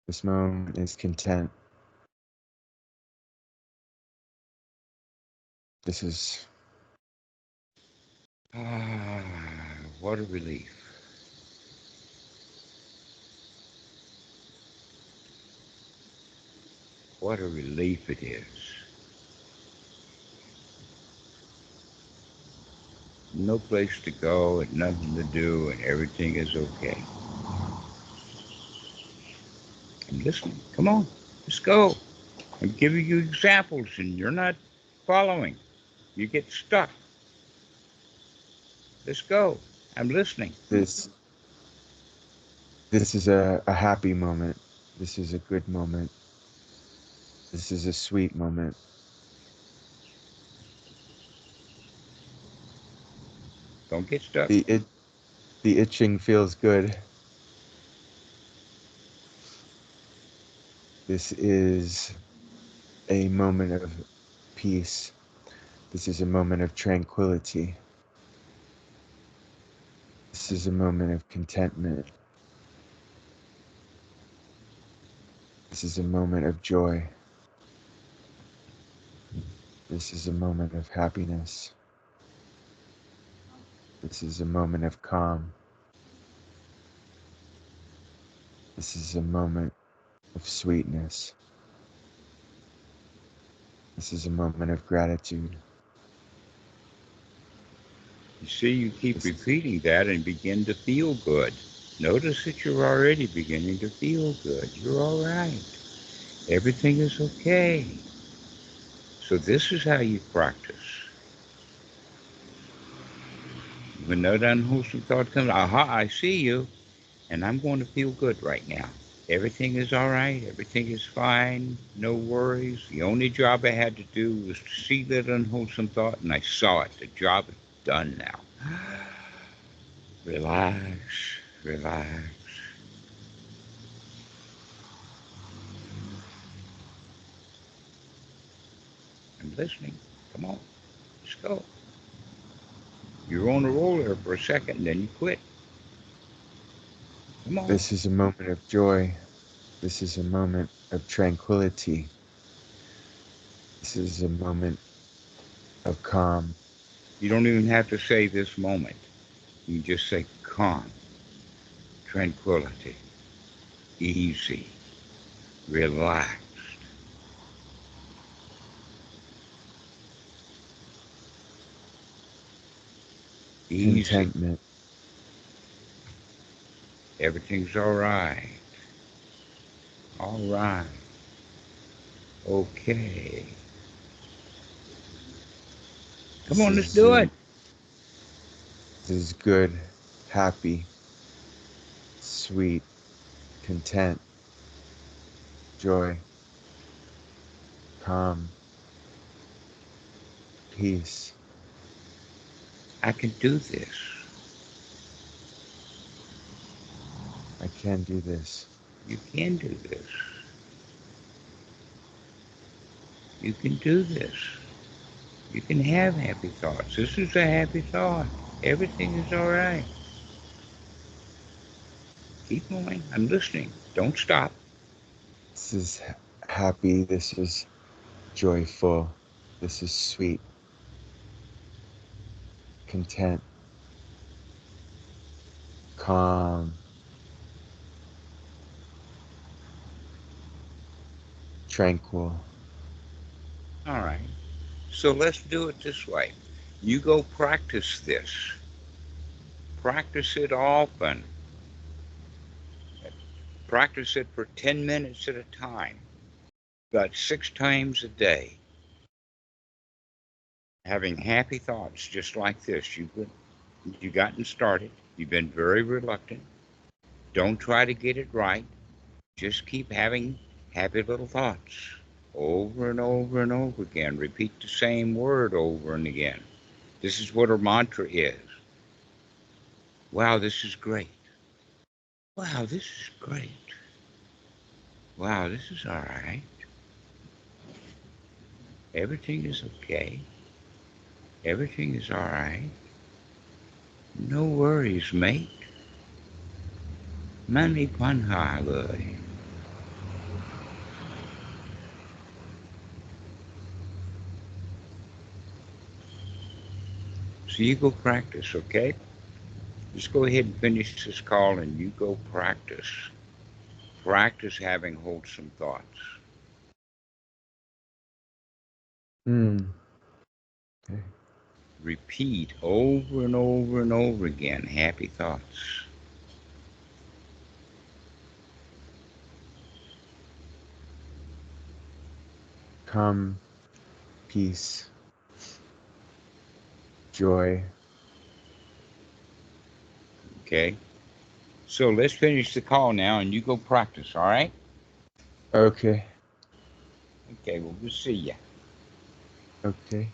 This moment is content. This is Ah, what a relief. What a relief it is. No place to go and nothing to do and everything is okay. I'm listening. Come on, let's go. I'm giving you examples and you're not following. You get stuck. Let's go. I'm listening. this. This is a happy moment. This is a good moment. This is a sweet moment. Don't get stuck. The itching feels good. This is a moment of peace. This is a moment of tranquility. This is a moment of contentment. This is a moment of joy. This is a moment of happiness. This is a moment of calm. This is a moment of sweetness. This is a moment of gratitude. You see, you keep This, repeating that and begin to feel good. Notice that you're already beginning to feel good. You're all right. Everything is okay. So this is how you practice. When that unwholesome thought comes, aha, I see you, and I'm going to feel good right now. Everything is all right. Everything is fine. No worries. The only job I had to do was to see that unwholesome thought, and I saw it. The job is done now. Relax, relax. I'm listening. Come on, let's go. You're on a roll there for a second, and then you quit. Come on. this is a moment of joy. This is a moment of tranquility. This is a moment of calm. You don't even have to say this moment. You can just say calm, tranquility, easy, relaxed. Easy. Contentment. Everything's all right. All right. Okay. Come on, let's do it. This is good, happy, sweet, content, joy, calm, peace. I can do this. I can do this. You can do this. You can do this. You can have happy thoughts. This is a happy thought. Everything is all right. Keep going. I'm listening. Don't stop. This is happy. This is joyful. This is sweet, content, calm, tranquil. All right. So let's do it this way. You go practice this. Practice it often. Practice it for 10 minutes at a time. About 6 times a day. Having happy thoughts just like this. You've gotten started. You've been very reluctant. Don't try to get it right. Just keep having happy little thoughts over and over and over again. Repeat the same word over and again. This is what our mantra is. Wow, this is great. Wow, this is great. Wow, this is all right. Everything is okay. Everything is all right. No worries, mate. Mani panhaเลย. So you go practice, okay? Just go ahead and finish this call and you go practice. Practice having wholesome thoughts. Okay. Repeat over and over and over again happy thoughts. Calm, peace, joy. Okay? So let's finish the call now and you go practice, all right? Okay. Okay, well, we'll see ya. Okay.